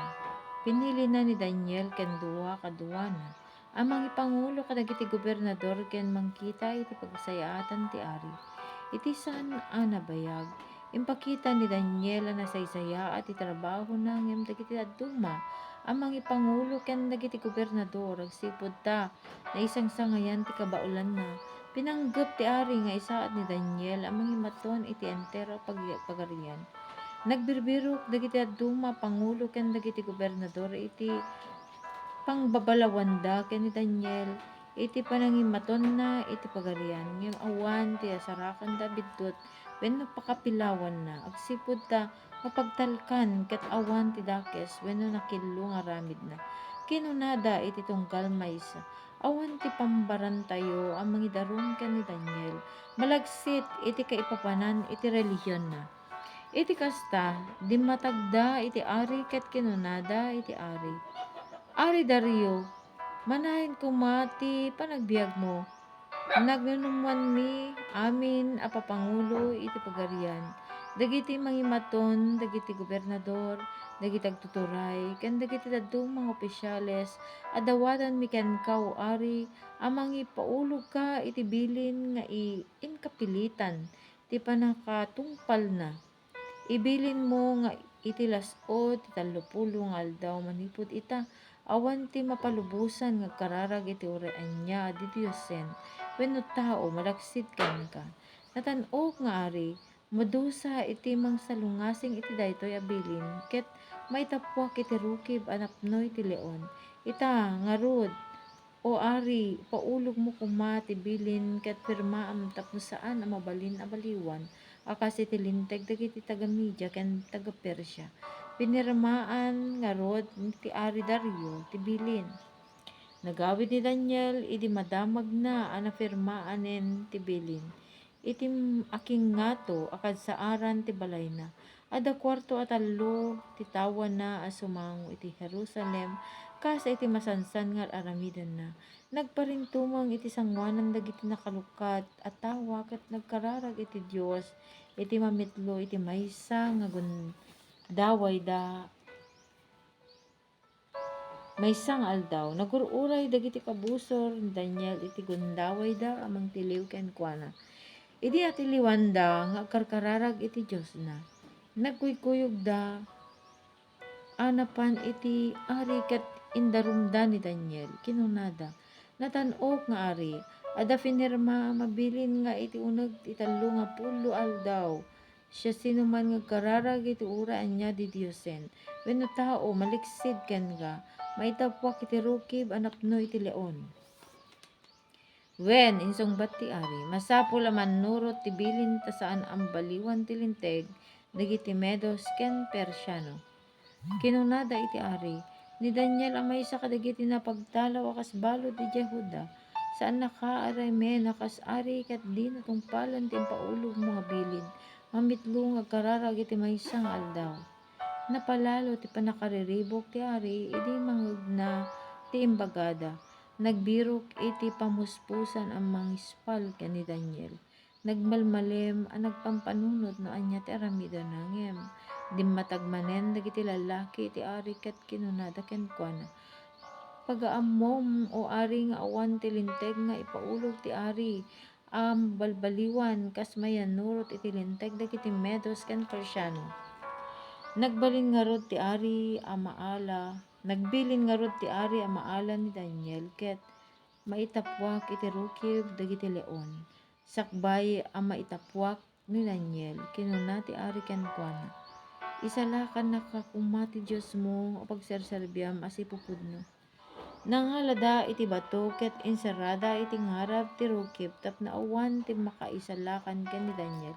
S1: pinili na ni Daniel ken duwa kaduana amang ipangulo kadagiti gobernador ken mangkita iti pagsayaatan ti ari. Iti saan a nabayag, impakita ni Daniel a nasaysaya at itrabaho na ngem dagiti adduma amang ipangulo ken dagiti gobernador agsipud ta na isang sangayan ti kabaulan na. Pinanggep ti ari nga isaat ni Daniel amang himaton iti entero pagarian. Nagbirbirok dagiti aduma pangulo ken dagiti gobernador iti pangbabalawanda ken ni Daniel iti panangimaton na iti pagarian ngem awan ti asarakan da biddot wenno pakapilawan na agsipud ta mapagtalkan ket awan ti dakes wenno nakillo nga ramid na kinunada iti tunggal maysa awan ti pambarantayo ang mangidarum ken ni Daniel malagsit iti kaipapanan iti relihiyon na iti kasta dimmatagda iti ari ket kinunada iti Ari Dario, manahin kumati panagbiag mo. Nagnanumwan mi amin a papangulo iti pagarian. Dagiti mangimaton, dagiti gobernador, dagiti agtuturay, ken dagiti dadduma mga opisyales, adawatan mi ken kao ari, amang ipaulog ka iti bilin nga inkapilitan, ti panakatungpal na. Ibilin mo nga iti las-od ti 30 nga aldaw manipud ita awan ti mapalubusan nga kararag iti anya di Diyosen wenno tao malaksid ken ka. Natan-og nga ari madusa iti mangsalungasing iti daytoy a bilin ket maitapwak iti rukib a napnoy ti leon. Ita ngarud o ari paulog mo kuma ti bilin ket pirmaam tapno saan a mabalin a baliwan akas iti linteg dagiti taga Media ken taga Persia. Pinirmaan nga rod ti Ari Dario ti bilin. Nagawid ni Daniel idi madamag na a nafirmaanen ti bilin. Iti aking ngato akad saaran ti balay na. Ada kwarto at talo ti tawa na a sumango iti Jerusalem kas iti masansan nga aramidan na. Nagparintumang iti sangwanan dagiti nakalukat at tawa ket nagkararag iti Dios iti mamitlo iti maysa nga daway da maysa nga aldaw nagururay dagiti kabusor ni Daniel iti gundaway da amang tiliw ken kuana idi atiliwan da nga agkarkararag iti Dios na nagkuykuyog da anapan iti ari ket indarumda ni Daniel kinunada natan-ok nga ari ada finirma mabilin nga iti uneg ti 30 aldaw siya sinuman ngagkararag iti ura anya di Diyosen wenno tao maliksid ken ka maitapwak iti rukib a napno iti leon. Wen insungbat ti ari masapul a mannurot ti bilin ta saan ang baliwan ti linteg dagiti Medos ken Persiano. Kinunada iti ari ni Daniel a maysa kadagiti napagtalaw akas balod ti Jehuda saan nakaaray men akas ari ket di natungpalan ti paulog mga bilin mamitlo nga kararag iti maysa nga aldaw. Napalalo ti panakariribok ti ari idi mangegna ti imbagada. Nagbirok iti pamuspusan ang mangispal ken ni Daniel. Nagmalmalem a nagpampanunod no anya ti aramida na ngem dimmatag manen dagiti lalaki ti ari ket kinunada ken kuana. Pagaammom o ari nga awan ti linteg nga ipaulog ti ari balbaliwan kas mayanurot iti linteg dagiti Medos ken Persiano. Nagbilin nga rod ti ari a maala ni Daniel ket maitapwak iti rukib dagiti leon. Sakbay a maitapwak ni Daniel kinuna ti ari ken kuana. Isalakan nakakuma ti Dios mo o pagserserbiam as ipupudno. Nangalada iti bato ket insarada iti ngarab ti rukib tapno awan ti makaisalakan ken ni Daniel.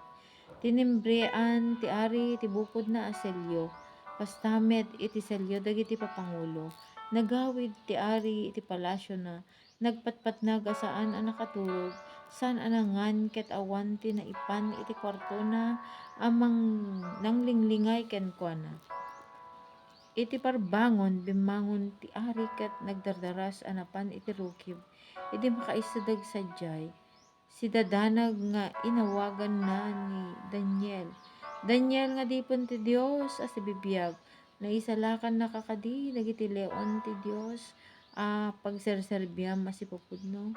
S1: Tinimbrian ti ari ti bukod na aselyo pastamet iti selyo dagiti papangulo. Nagawid ti ari iti palasyo na nagpatpatnag asaan a nakaturog saan anangan ket awan ti naipan iti kwarto na amang nanglinglingay ken kuana. Iti parbangon bimangon ti ari ket nagdardaras anapan iti rukib idi makaisadag sadyay si dadanag nga inawagan na ni Daniel. Daniel nga dipon ti Dios as ibibiyag naisalakan na kakadi dagiti leon ti Dios a pagserserbiam as ipupudno.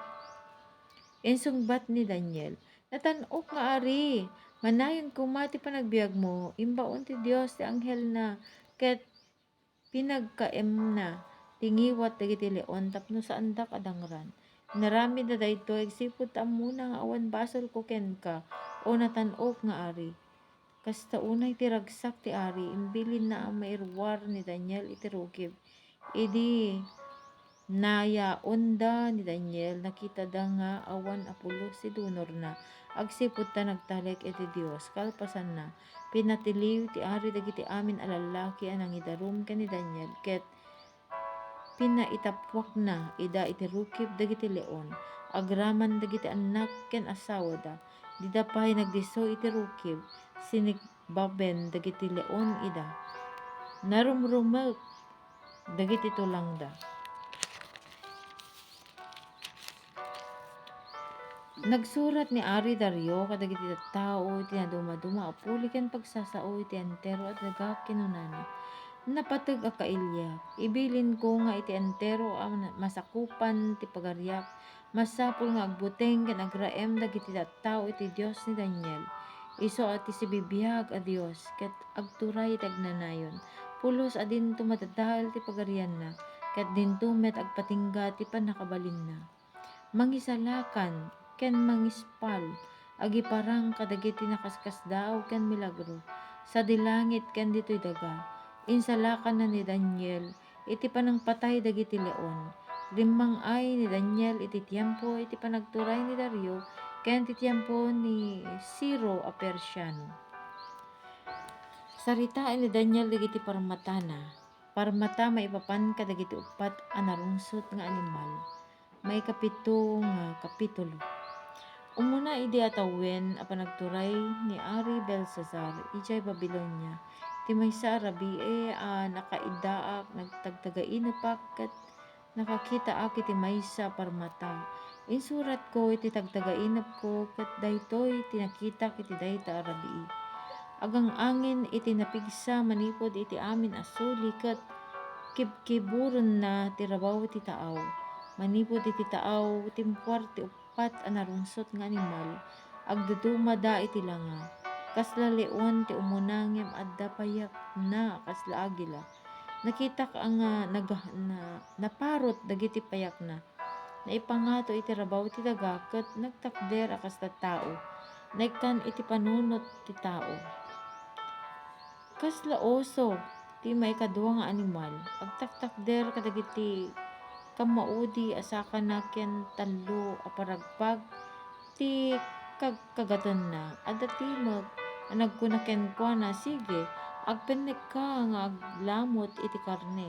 S1: Insungbat ni Daniel natan-ok nga ari manayon kuma ti panagbiag mo imbaon ti Dios ti anghel na ket pinagkaem na tingiwat dagiti leon tapno sa andak adangran. Narami na dayto agsipud ta muna nga awan basol ko ken ka o natan-ok nga ari. Kasta unay ti ragsak ti ari imbilin na ang mairwar ni Daniel iti rukib. Idi nayaon da ni Daniel nakita da nga awan apulo si dunor na agsipud ta nagtalek iti Dios kalpasan na pinatiliw ti ari dagiti amin a lalaki a nangidarum ken ni Daniel ket pinaitapwak na ida iti rukib dagiti leon agraman dagiti anak ken asawa da dida pay nagdiso iti rukib sinikbaben dagiti leon ida narumrumek dagiti tulang da. Nagsurat ni Ari Dario kadagiti tattao iti naduma-duma a puli ken pagsasao iti entero at daga kinunana. Napateg a kailyak. Ibilin ko nga iti entero a masakupan ti pagariak. Masapul nga agbuteng ken agraem dagiti tattao iti Dios ni Daniel. Isu ati si bibiyag a Dios ket agturay iti agnanayon. Pulos adin tumatadahal ti pagarian na ket dinto met agpatingga ti panakabalin na. Mangisalakan ken mangispal agiparang kadagiti nakaskasdaaw ken milagro sa dilangit ken ditoy daga insalakan na ni Daniel iti panangpatay dagiti leon limang ay ni Daniel iti tiempo iti panagturay ni Dario ken iti tiempo ni Ciro a Persiano. Saritaan ni Daniel dagiti parmata maipapan kadagiti upat a narungsot nga animal. May kapito nga kapitulo. Umuna idi atawen a panagturay ni Ari Belsasar ijay Babilonia. Ti maysa rabii a nakaidaak nagtagtagainupak ket nakakita ak iti maysa parmata. Insurat ko iti tagtagainap ko ket daytoy tinakitak iti dayta a rabii. Agang angin iti napigsa manipod iti amin a suli ket kibkiburon na ti rabaw ti taaw. Manipod iti taaw timpuar ti upat a narungsot nga animal agduduma da iti langa kasla leon ti umuna ngem adda payak na kasla agila nakitak ang naparot dagiti payak na naipangato iti rabaw ti daga ket nagtakder a kasla tao naikkan iti panunot ti tao kasla oso ti maikadua nga animal agtaktakder kadagiti kamaudi asaka na ken tallo a paragpag ti kagkagatan na adda timog nagkuna kenkuana sige agpennek ka nga aglamot iti karne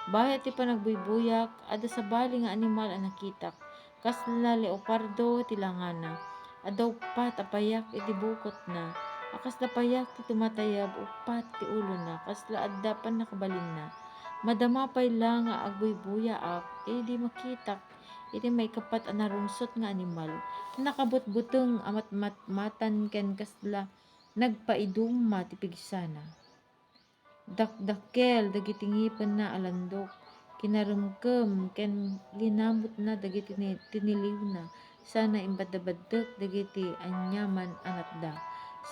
S1: bayat ti panagbuybuyak adda sabali nga animal a nakitak kasla leopardo ti langana adda upat a payak iti bukot na akasla payak ti tumatayab upat ti ulo na kasla adda panakabalin na madama pay lang nga agbuybuyaak idi makitak iti maikapat a narungsot nga animal nakabutbuteng a matmatan ken kasla nagpaiduma ti pigsana dakdakel dagiti ngipen na alandok kinaremkem ken linamot na dagiti tiniliw na sana imbadabaddek dagiti anyaman a natda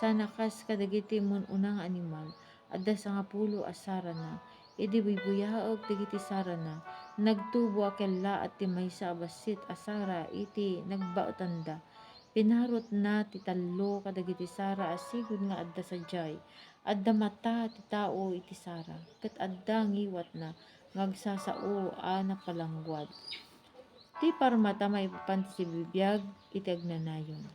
S1: sana kas kadagiti mun-una nga animal adda 10 a sara na idi buybuyaek dagiti sara na nagtubo a kella at ti maysa a bassit a sara iti nagbautanda pinarot na ti tallo kadagiti sara a sigud nga adda sadiay adda mata ti tao iti sara ket adda ngiwat na ngagsasao a napalangguad ti parmata maipapan ti bibiyag iti agnanayon.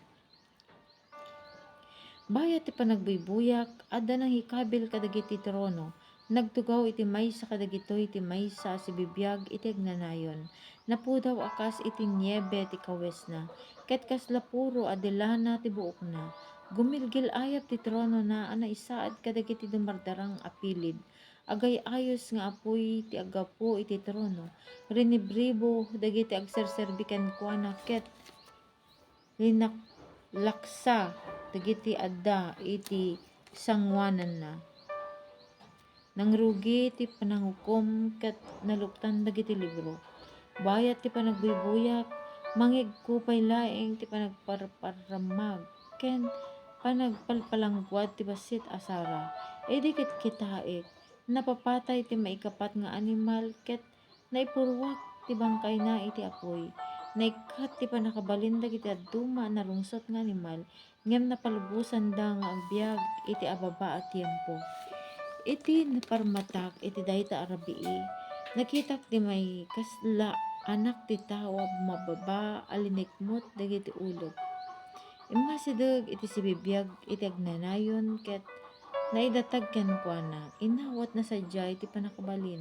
S1: Bayat ti panagbuybuyak adda nang hikabil kadagiti trono nagtugaw iti maysa kadagitoy iti maysa si bibiyag iti agnanayon napudaw akas iti niebe ti kawes na ket kasla puro adelana ti buok na gumilgil ayab ti trono na a naisaad kadagiti dumardarang a pilid agay-ayos nga apoy ti aggapu iti trono rinibribo dagiti agserserbi kenkuana ket linaklaksa dagiti adda iti sangoanan na nangrugi ti panangukom ket naluktan dagiti libro bayat ti panagbuybuyak mangigkupay laeng ti panagparparamag ken panagpalpalangguad ti bassit a sara idi ket kitaek napapatay ti maikapat nga animal ket naipurwak ti bangkay na iti apoy. Naikat ti panakabalin dagiti adduma na rungsot nga animal ngem napalubusan da nga agbiag iti ababa a tiempo. Iti naparmatak iti dayta arabii nakitak ti may kasla anak ti tao a mababa alinikmot dagiti ulog. Immasideg iti sibibiyag iti agnanayon ket naidatag ken kuana inawat na sadyay iti panakabalin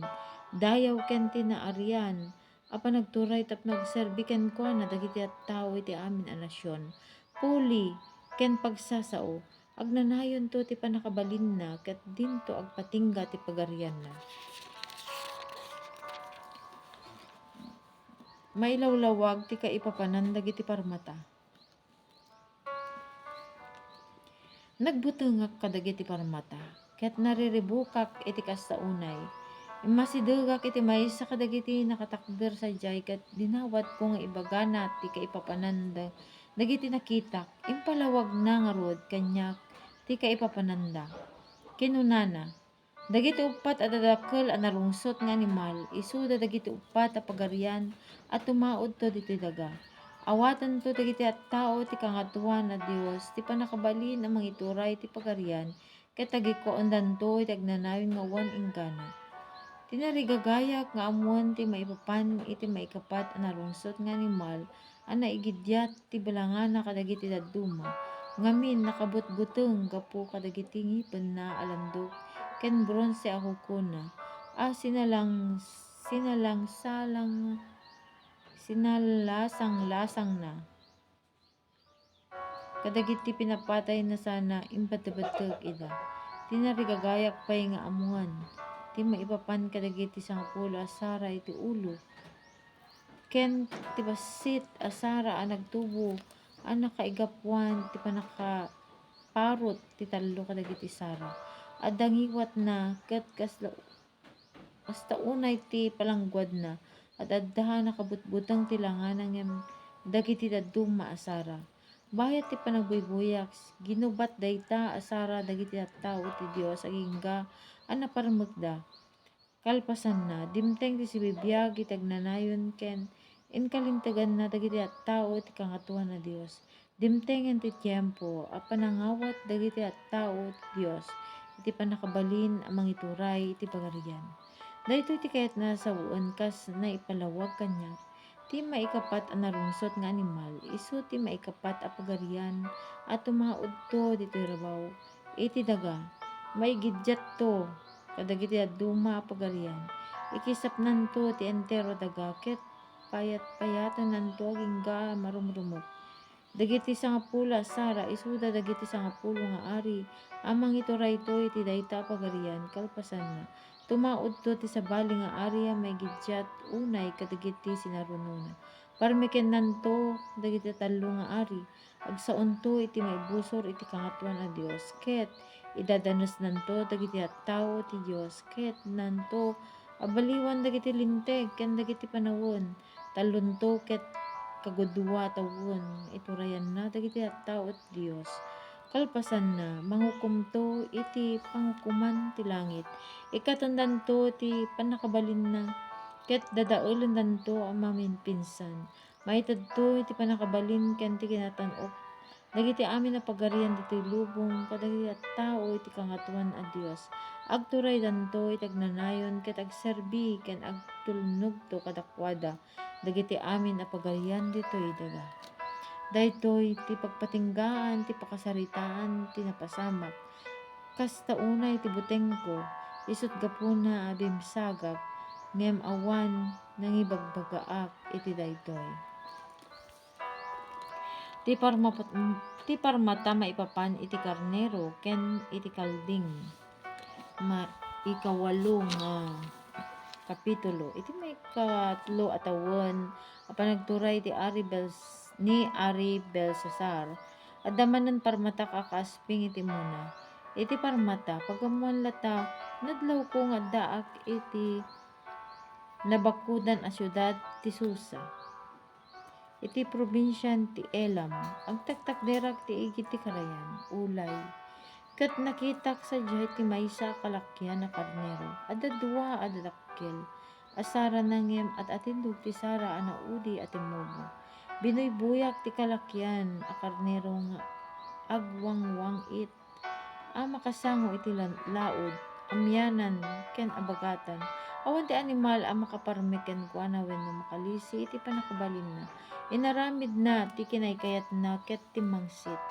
S1: dayaw ken ti naarian apan nagturay tapno agserbi ken kuana dagiti tawo iti amin a nasyon puli ken pagsasao agnanayon to ti panakabalin na ket dinto agpatingga ti pagarian na. Mailawlawag ti kaipapanan dagiti parmata. Nagbutengak kadagiti parmata ket nariribukak iti kastaunay. Masidegak iti maysa kadagiti nakatakder sadyay ket dinawat ko nga ibagana ti kaipapananda dagiti nakitak impalawag na nga rod kanyak ti kaipapananda. Kinunana dagiti uppat a dadakkel a narungsot nga animal isuda dagiti uppat a pagarian at tumaod to diti daga. Awatan to dagiti tao ti kangatuan a Dios ti panakabalin a mangituray ti pagarian ket tagikuondan to iti agnanayon nga wan inggana. Tinarigagayak nga amuan ti maipapan iti maikapat a narungsot nga animal a naigidyat ti balangana kadagiti dadduma ngamin nakabutbuteng gapu kadagiti ngipen na alandok ken bronse a kukuna a sinalasang-lasang na kadagiti pinapatay na sana imbatebateg ida. Tinarigagayak pay nga amuan ti maipapan kadagiti 10 a sara iti ulo ken ti bassit a sara a nagtubo a nakaigapuan ti panakaparot ti 3 kadagiti sara a dangiwat na ket kasta unay ti palanggwad na at adda nakabutbuteng ti langanan ngem dagiti dadduma a sara. Bayat ti panagbuybuyaks ginubat dayta a sara dagiti tattao ti Dios agingga a naparmekda. Kalpasan na dimteng ti sibibiyag iti agnanayon ken inkalintegan na dagiti tattao ti kangatoan a Dios. Dimtengen ti tiempo a panangawat dagiti tattao ti Dios iti panakabalin a mangituray iti pagarian. Daytoy ti kayat na sawen kas naipalawag kanyak ti maikapat a narungsot nga animal isu ti maikapat a pagarian at tumaod to ditoy rabaw iti daga maigidyat to kadagiti adduma a pagarian ikisapnan to ti entero daga ket payat-payaten nanto agingga marumrumok. Dagiti 10 a sara isuda dagiti 10 nga ari amang ituray to iti dayta a pagarian kalpasan na tumaod to ti sabali nga ari a maigidyat unay kadagiti sinarunona. Parmeken nanto dagiti 3 nga ari agsaon to iti maibusor iti kangatoan a Dios ket idadanes nanto dagiti tattao ti Dios ket nanto abaliwan dagiti linteg ken dagiti panawon talunto ket kagudwa tawon iturayan na dagiti tattao ti Dios. Kalpasan na manghukom to iti panghukoman ti langit ikatondan to ti panakabalin na ket dadaelendan to a maminpinsan maited to iti panakabalin ken ti kinatan-ok dagiti amin a pagarian ditoy lubong kadagiti tao iti kangatoan a Dios agturay danto iti agnanayon ket agserbi ken agtulnog to kadakwada dagiti amin a pagarian ditoy daga. Daytoy ti pagpatinggaan ti pakasaritaan ti napasamak kasta unay ti buteng ko isut gapuna a bimsagak ngem awan nangibagbagaak iti daytoy. Ti parmata maipapan iti karnero ken iti kalding. Ikawalo nga kapitulo. Iti may katlo atawon a panagturay ti Ari Belsasar. Adamanan parmata kakasping iti muna. Iti parmata pagamuan lata nadlaw ko nga daak iti nabakudan a syudad ti Susa. Iti probinsyan ti Elam agtaktakderak ti igit ti karayan ulay Kat nakitak sa jay ti maysa kalakyan na karnero. Ada dua ada dakkel. Asara nangem at atindog ti Sara ana udi at imumo. Binoy buyak ti kalakyan a karnero nga agwangwang it. Makasango iti laod. Amyanan ken abagatan. Awan ti animal makaparmek ken kuana wenno makalisi iti panakabalin na. Inaramid na ti kinaykayat na ket ti mangsit.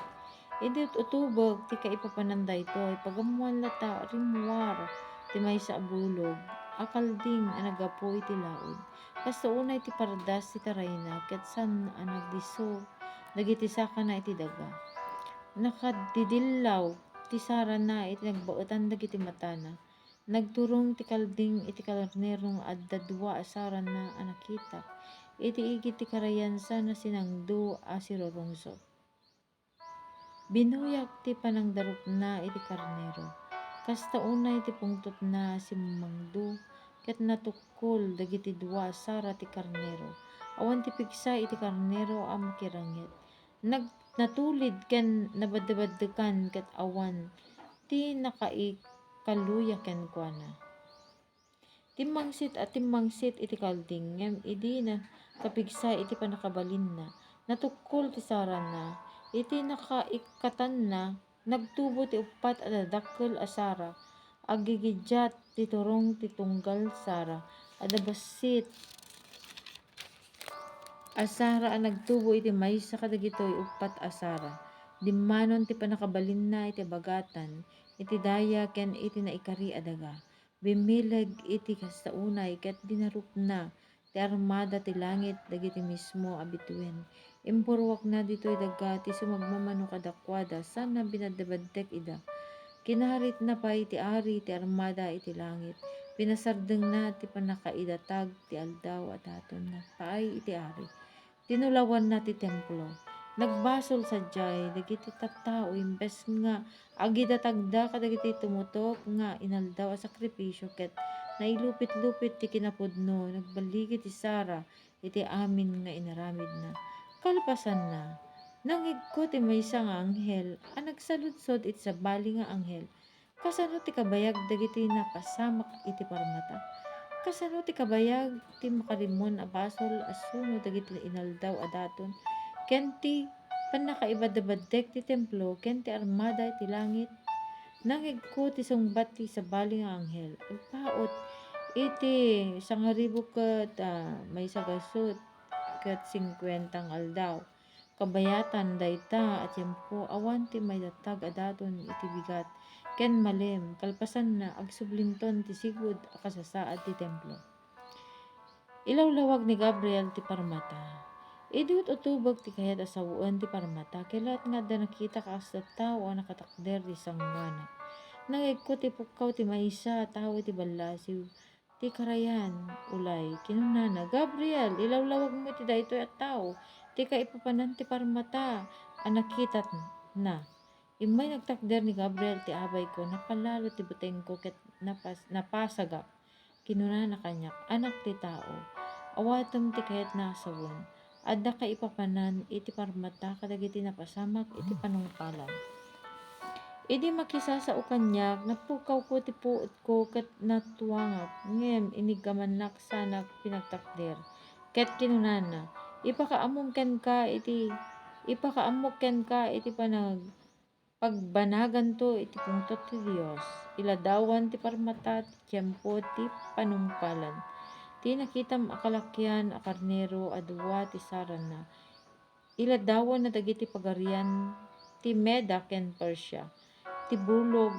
S1: Idit utubog ti kaipapananda ito ay pagamuan lata rimwar ti maysa a bulog akalding nagapu iti laod. Kasto unay ti pardas ti tarayna ket san nagdiso dagiti saka na iti daga. Nakadidillaw ti Sara na iti nagbaetan dagiti matana. Nagturong ti kalding iti karnerong adda dua a Sara na nakita. Iti igit ti karayan sana sinangdo a sirorungsot. Binuyak ti panangdarup na iti karnero. Kasta unay ti pungtot na si mangdo ket natukol dagiti dua Sara ti karnero. Awan ti pigsa iti karnero a makirangit. Natulid ken nabadbaddekan ket awan ti nakaikaluya ken kuana. Timmangsit iti kalding ngem idi na kapigsa iti panakabalin na. Natukol ti Sara na iti nakaikatan na nagtubo ti upat a dadakkel a Sara. Agigidyat ti turong ti tunggal Sara. Ada basit a Sara a nagtubo iti maysa kadagitoy upat a Sara. Dimmanon ti panakabalin na iti bagatan iti daya ken iti naikari a daga. Bimileg iti kastaunay ket dinarup na ti armada ti langit dagiti mismo a bituin. Impurwak na ditoy daga ti sumagmamano kadakwada sana binadbaddek ida. Kinaharit na pay ti ari ti armada iti langit. Pinasardeng na ti panakaidatag ti aldaw at aton na paay iti ari. Tinulawan na ti templo. Nagbasol sadyay dagiti tattao imbes nga agidatagda kadagiti tumutok nga inaldaw a sakripisyo ket nailupit-lupit ti kinapudno nagbaligi ti Sara iti amin nga inaramid na. Kalpasan na nangigko ti maysa nga anghel a nagsaludsod iti sabali nga anghel. Kasano ti kabayag dagiti napasamak iti parmata? Kasano ti kabayag ti makarimon a basol a suno dagiti inaldaw a daton ken ti panakaibadabaddek ti templo ken ti armada iti langit. Nangigko ti sungbat ti sabali nga anghel. Agpaot iti 1,000 ket may sagasot ket 50 aldaw. Kabayatan dayta at tiempo awan ti may datag a daton iti bigat ken malem kalpasan na agsublinton ti sigud a kasasaad ti templo. Ilawlawag ni Gabriel ti parmata. Idut utubag ti kayat asawen ti parmata kelat nga da nakita kas tawo a nakatakder ti sanggana. Nangigko ti pukkaw ti maysa tawo ti ballasiw ti karayan ulay kinunana, Gabriel ilawlawag mo ti daytoy a tawo ti kaipapanan ti parmata a nakitat na. Imay nagtakder ni Gabriel ti abay ko napalalo ti buteng ko ket napasagak. Kinunana kanyak, anak ti tao. Awatem ti kayat na asawon. Adda kaipapanan iti parmata kadagiti napasamak iti panungpalan. Idi makisasao kanyak napukaw ko ti puot ko ket natuwangak ngem inigamanak sanak pinagtakder. Ket kinunana, ipakaamok ken ka iti pagbanagan to iti pungtot ti Dios. Iladawan ti parmata ti tiempo ti panungpalan. Ti nakitam a kalakyan a karnero a dua ti Sara na. Iladawan na dagiti pagarian ti Meda ken Persia. Ti bulog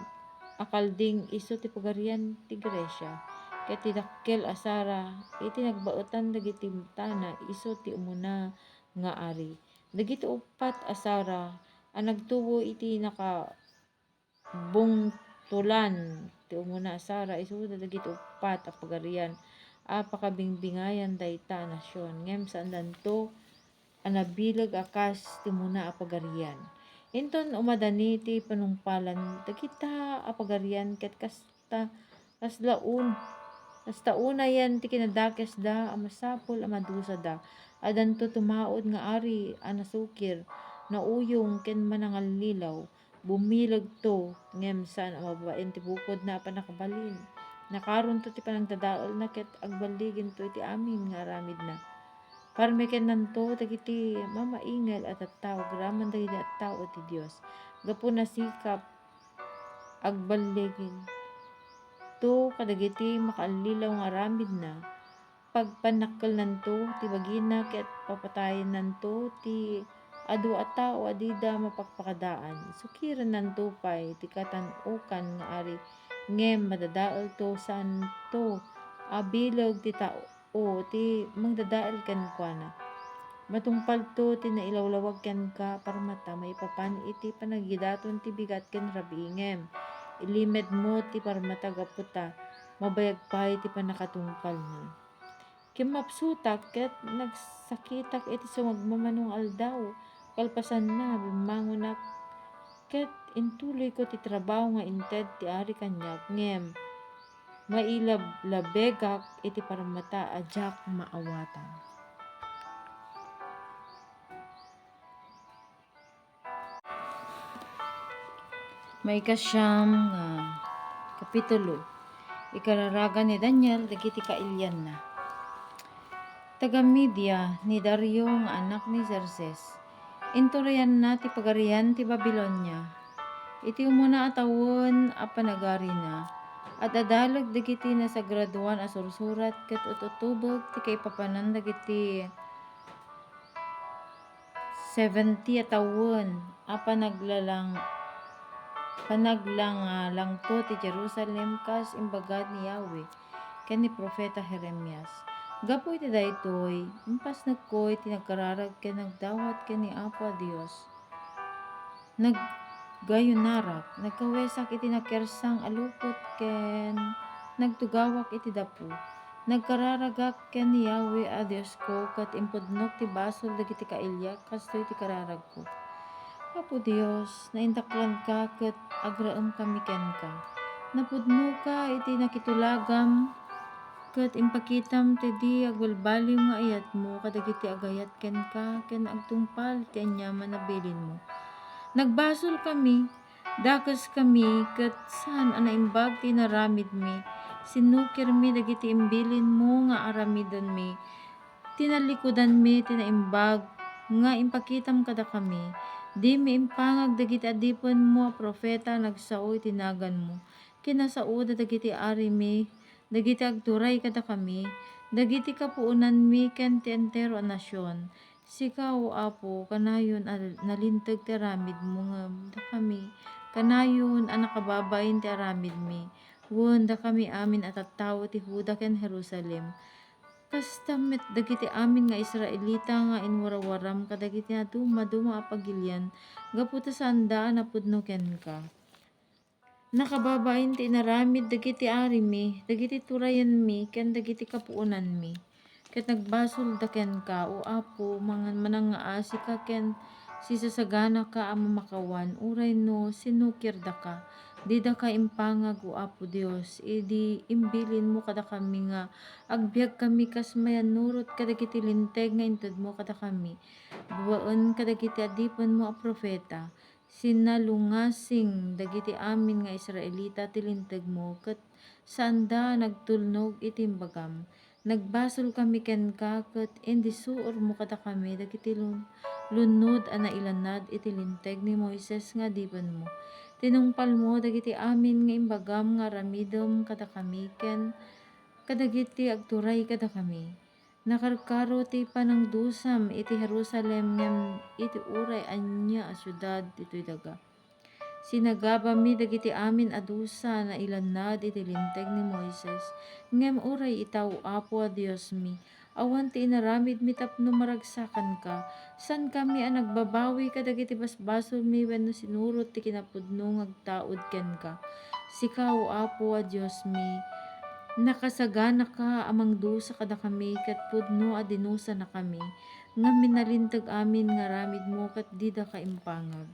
S1: a kalding isu ti pagarian ti Gresya. Ket ti dakkel a Sara iti nagbaetan dagiti tana isu ti umuna nga ari. Dagiti upat a Sara a nagtubo iti nakabungtulan ti umuna a Sara isu dagiti upat a pagarian a pakabingbingayan dayta a nasyon ngem saan to a nabileg akas ti umuna a pagarian. Inton umadani ti panungpalan dagita a pagarian ket kasta unayan ti kinadakes da a masapul a madusa da. Adanto tumaod nga ari a nasukir, nauyong ken manangallilaw. bumilag to ngem saan ang mababaen ti bukod na panakabalin. Nakaron to ti panagdadaol na ket agbaligin to iti amin nga aramid na. Parmeken nanto dagiti mamaingal at tattao graman dagiti tattao ti Dios. Gapu na sikap agbaligin to kadagiti makaallilaw nga aramid na. Pagpanakkel nanto ti bagina ket papatayen nanto ti adu a tao adida mapakpakadaan. Sukiran nanto pay ti katan-okan nga ari ngem madadaol to saan to abilog ti tao o ti mangdadael ken kuana. Matungpal to ti nailawlawag ken ka parmata maipapan iti panagidaton ti bigat ken rabingem. Ilimed mo ti parmata gaputa mabayag pay ti panakatungpal na. Kimapsutak ket nagsakitak iti sumagmamanong aldaw kalpasan na bimangonak ket intuloy ko ti trabaho nga inted ti ari kanyak ngem mailablabegak iti parmata ajak maawatan. Maikasyam nga kapitulo. Ikararagan ni Daniel dagiti kailyan na. Taga Media ni Dario nga anak ni Xerxes. Inturayan na ti pagarian ti Babilonia. Iti umuna a tawon a panagari na. At adalag dagiti nasagraduan a sursurat ket ututubog ti kaipapanan dagiti 70 a tawon a panaglangalangto ti Jerusalem kas imbagad ni Yahweh ken ni Propeta Jeremias. Gapu iti daytoy, impas nagkoy ti nagkararag ken nagdawat ken ni Apo a Dios. Naggayunarak, nagkawesak iti nakersang alupot ken nagtugawak iti dapu. Nagkararagak ken ni Yahweh a Dios ko ket impudnok ti basol dagiti kailyak kastoy ti kararag ko. Apo Dios, naindaklan ka ket agraem kami ken ka. Napudno ka iti nakitulagam ket impakitam ti di agbalbaliw nga ayat mo kadagiti agayat ken ka ken agtungpal ti anyaman na bilin mo. Nagbasol kami, dakas kami ket saan a naimbag ti naramid mi. Sinukir mi dagiti imbilin mo nga aramidon mi. Tinalikudan mi ti naimbag nga impakitam kada kami. Di mi impangag dagiti adipon mo a propeta nagsao iti nagan mo. Kinasao dagiti ari mi, dagiti agturay kada kami, dagiti kapuunan mi ken ti entero a nasyon. Sikaw Apo kanayon nalinteg ti aramid mo da kami, kanayon a nakababain ti aramid mi. Wen da kami amin a tattao ti Juda ken Jerusalem. Kasta met dagiti amin nga Israelita nga inwarawaram kadagiti duma a pagilian gapu ta sandaan a pudno ken ka. Nakababain ti inaramid dagiti ari mi, dagiti turayan mi ken dagiti kapuunan mi. Ket nagbasol da ken ka o Apo manangaasi ka ken sisasagana ka a mamakawan uray no sinukir da ka. Di da ka impangag o Apo Dios, idi imbilin mo kada kami nga agbiag kami kas mayanurot kadagiti linteg nga inted mo kada kami. Buwaen kadagiti adipon mo a propeta. Sinalungasing dagiti amin nga Israelita ti linteg mo ket sanda nagtulnog iti imbagam. Nagbasol kami ken ka ket indi suor mo kada kami dagiti lunod a nailanad iti linteg ni Moises nga adipon mo. Tinungpal mo dagiti amin nga imbagam nga aramidom kada kami ken kadagiti agturay kada kami. Nakarkaro ti panangdusam iti Jerusalem ngem iti uray anya a syudad itoy daga. Sinagaba mi dagiti amin a dusa na ilanad iti linteg ni Moises ngem uray itaw Apo a Dios mi. Awan ti inaramid mi tapno maragsakan ka. San kami a nagbabawi kadagiti basbasol mi wenno sinurot ti kinapudno ngagtaod ken ka. Sikaw Apo a Dios mi, nakasagana ka amang dusa kada kami ket pudno a dinusa na kami. Ngem minalinteg amin nga aramid mo ket di da ka impangag.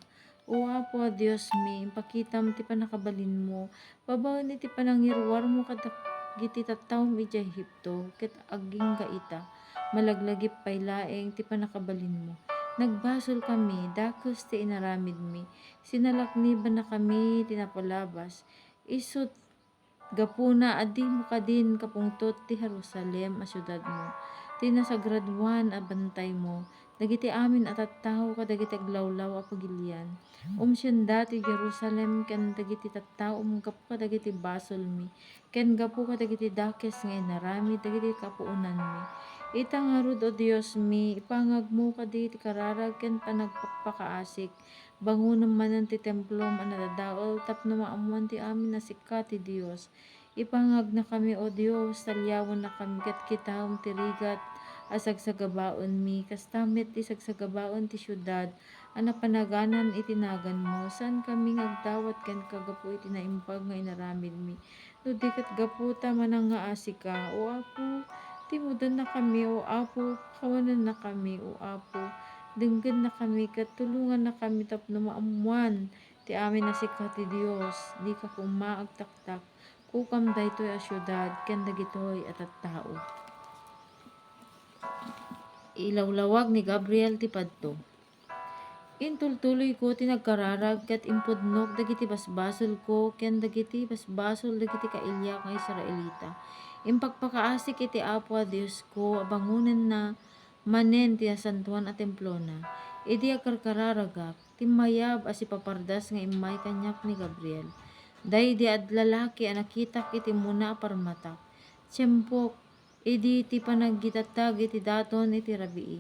S1: O Apo a Dios mi, impakitam ti panakabalin mo. Babaen iti panangirwar mo kadagiti tattawom iti Ehipto ket aging kaita. Malaglagip pay laeng ti panakabalin mo. Nagbasol kami, dakos ti inaramid mi. Sinalakniban na kami, tinapalabas. Isut gapuna adi mo kadin kapungtot ti Jerusalem a syudad mo. Ti nasagraduan a bantay mo. Dagiti amin at tattao kadagiti aglawlaw a pagilian. Umsyenda ti Jerusalem ken dagiti tattao gapu kadagiti basol mi. Ken gapu kadagiti dakes nga inaramid dagiti kapuunan mi. Itangarud o Dios mi, ipangag mo kaditi kararag ken panagpakpakaasik. Bangunan manan ti templo manadadaol tapno maamuan ti amin na sikat ti Dios. Ipangag na kami o Dios, talyawan na kami kat kitawom ti rigat asagsagabaon mi. Kastamit ti sagsagabaon ti syudad, anapanaganan itinagan mo. San kami ngagdawat ken kagapu iti naimbag nga inaramid mi. No di kat gaputa manang nga asika, o Apo, timudan na kami, o Apo, kawanan na kami, o Apo. Denggan na kami, kat tulungan na kami tapno maamuan ti amin na sikat ti Dios. Di ka kumaagtaktak, kukam daytoy a syudad, ken dagitoy at tao. Ilawlawag ni Gabriel ti padto. Intultuloy ko ti nagkararag ket impudnok dagiti basbasol ko ken dagiti basbasol dagiti kailyak nga Israelita. Impagpakaasik iti Apo a Dios ko abangunan na manen ti nasantuan a templo na. Idi agkarkararagak timmayab as ipapardas nga immay kanyak ni Gabriel. Daydi lalaki a nakitak iti muna a parmatak. Tiyempok idi ti panaggitatag iti daton iti rabii.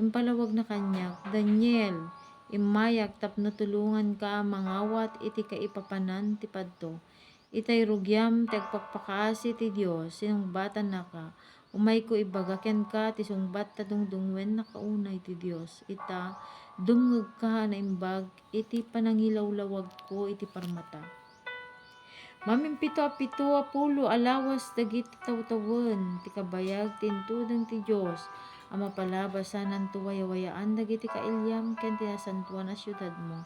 S1: Impalawag na kanyak, Daniel, imayak tapno tulungan ka mangawat iti kaipapanan ti padto. Itay rugyam ti agpakpakaasi ti Dios, sinungbatan na ka. Umay ko ibagaken ka ti sungbat ta dungdungwen na kaunay ti Dios. Ita dungeg ka na imbag iti panangilawlawag ko iti parmata. Mamimpito a pito a pulo alawas dagiti tawtawen ti kabayag ti intudeng ti Dios a mapalabasan tuwayawayaan dagiti kailyam ken ti nasantuan a syudad mo.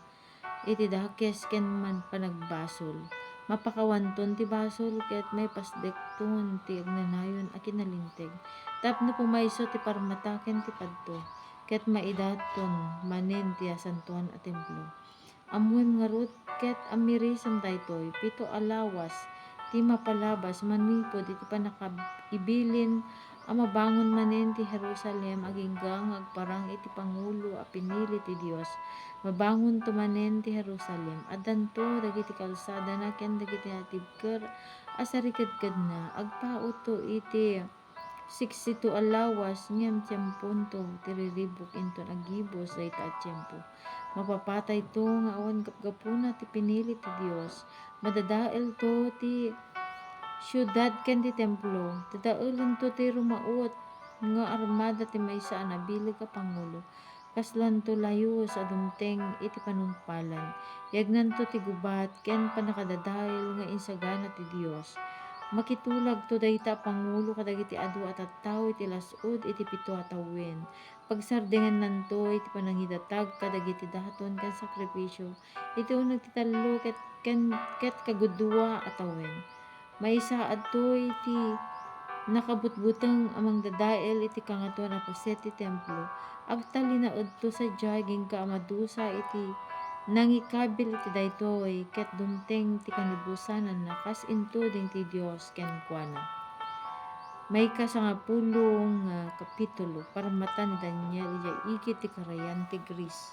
S1: Iti dakes ken man panagbasol. Mapakawanton ti basol ket may pasdekton ti agnanayon a kinalinteg. Tapno pumayso ti parmata ken ti padto. Ket maidaton manen ti nasantuan a templo. Amuem ngarud ket amirisam daytoy pito alawas ti mapalabas manipod iti panakaibilin a mabangon manen ti Jerusalem aginggang agparang iti pangulo a pinili ti Dios. Mabangon to manen ti Jerusalem addanto dagiti kalsada na ken dagiti natibker a sarikadkad na agpaot to iti 62 alawas ngem tiyempon to tiriribuk inton agibos dayta a tiyempo. Mapapatay to nga awan gapgapuna ti pinili ti Dios. Madadael to ti syudad ken ti templo. Dadaelen to ti rumaot nga armada ti maysa a nabilig a pangulo. Kaslan to layo sa dumteng iti panumpalan. Yagnan to ti gubat ken panakadadael nga insagana ti Dios. Makitulag to dayta pangulo kadagiti adu at tattao iti lasud iti pito a tawen. Pagsardingan nanto iti panangidatag kadagiti daton ken sakripisyo. Iti uneg ti tallo ket kagudua a tawen. Maysa adto iti nakabutbuteng amang dadael iti kangatoan a paset ti templo. Agtalinaed to sadya agingga a madusa iti nangikabil iti daytoy ket dumteng ti kanibusanan na kas intuding ti Dios kenkuana. May kasangapulong kapitulo parmata ni Daniel igit ti karayan ti Gris.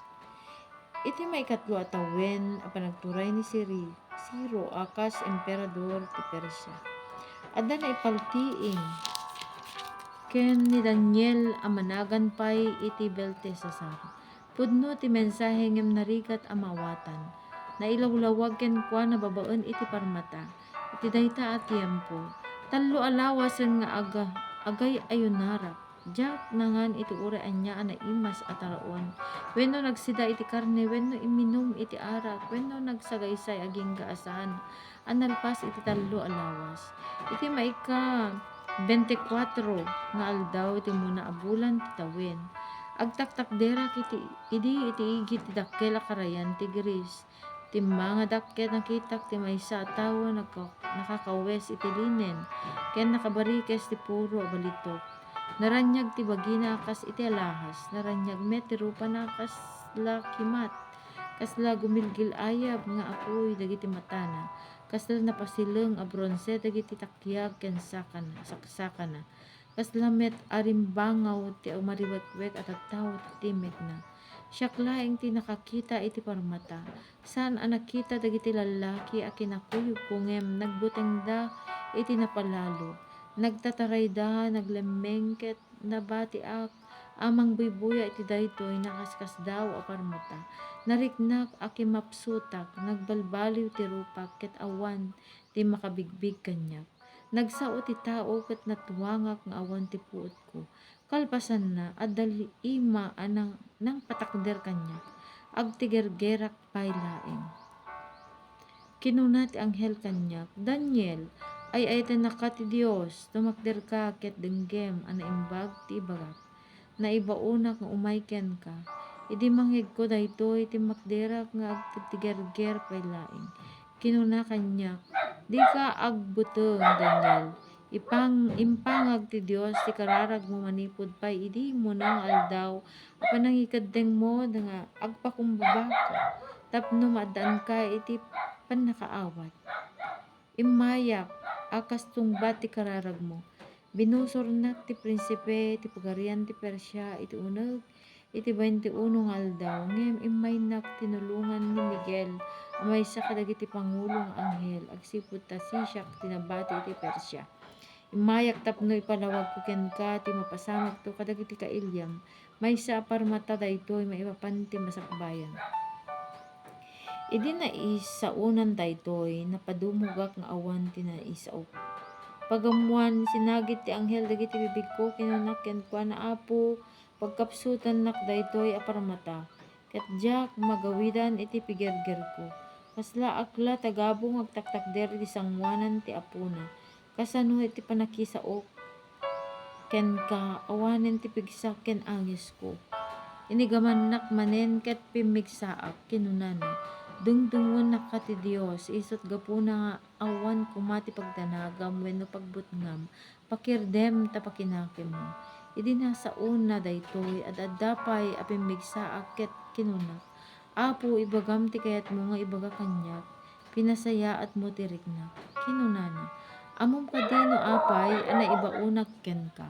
S1: Iti maikatlo a tawen a panagturay ni Ciro akas emperador ti Persia. Adda na ipaltiing ken ni Daniel a managan pay iti Beltesazar. Pudno ti mensahe ngem narigat a mawatan. Nailawlawag ken kuana babaen iti parmata. Iti dayta a tiempo. Tallo alawasen nga agay ayunarap. Diak nangan iti uray anya na imas at taraon. Wenno nagsida iti karne, wenno iminom iti arak, wenno nagsagaysay aging gaasan. Analpas iti tallo alawas. Iti maika 24 nga aldaw iti muna a bulan ti tawen. Agtaktakderak iti igit ti dakkel a karayan ti Gris. Ti mga dakkel nakitak ti maysa a tawo nakakawes iti linen ken nakabarikes ti puro a balitok. Naranyag ti bagina kas iti alahas, naranyag met ti rupa na kas lakimat, kasla gumilgil ayab nga apoy dagiti matana, kasla napasileng a bronze dagiti takyag ken saksakana, kasla met arimbangaw ti umariwetwet at tattaw ti timek na. Siak laeng ti nakakita iti parmata, saan a nakita dagiti lalaki a kinakuyog kungem nagbuteng da iti napalalo. Nagtataray da, naglemmeng ket nabati amang buybuya iti daytoy nakaskas daw a parmata. Nariknak a kimapsutak, nagbalbaliw ti rupak ket awan ti makabigbig kanyak. Nagsao ti tao ket natuwangak nga awan ti puot ko. Kalpasan na adali ima anang nang patakder kanyak. Agtigergerak pay laeng. Kinuna ti anghel kanyak, Daniel, ay naka ti Dios, tumakder ka ket denggem ana imbag ti ibagak. Naibaunak nga umayken ka. Idi mangheg ko daytoy ti makderak nga agtigerger pay laeng. Kinuna kanyak, di ka agbuteng Daniel. Impangag ti Dios ti kararag mo manipod pay idi mo nang aldaw a panangikadeng mo nga agpakumbaba ka. Tapno maadaan ka iti panakaawat. Imayak akas tungbat ti kararag mo. Binusornak ti prinsipe ti pagarian ti Persya iti uneg iti 21 nga aldaw ngem imaynak tinulungan ni Miguel a maysa kadagiti pangulo nga anghel agsipud ta sisiak tinabati iti Persya. Imayak tapno ipalawag ko ken ka ti mapasamak to kadagiti kailyam maysa a parmata daytoy maipapan ti masakbayan. Idi naisaunan daytoy napadumogak nga awan ti naisaok. Pagamuan sinagit ti anghel dagiti bibig ko kinunak ken kuana Apo pagkapsutan nak daytoy a parmata ket diak magawidan iti pigerger ko. Kasla akla tagabong agtaktakder iti sangoanan ti apona. Kasano iti panakisaok ken ka awanen ti pigsak ken angis ko. Inigamannak manen ket pimigsaak kinunana. Dungdungon na ka ti Dios, isot gapuna nga awan kumati pagdanagam wenno pagbutngam, pakirdem ta pakinakim mo. Idi nasaon na daytoy adadapay a pimigsaak ket kinunak. Apo ibagam ti kayat mo nga ibaga kanyak, pinasayaat mo ti riknak. Kinunana, amom kadino apay a naibaunak ken ka.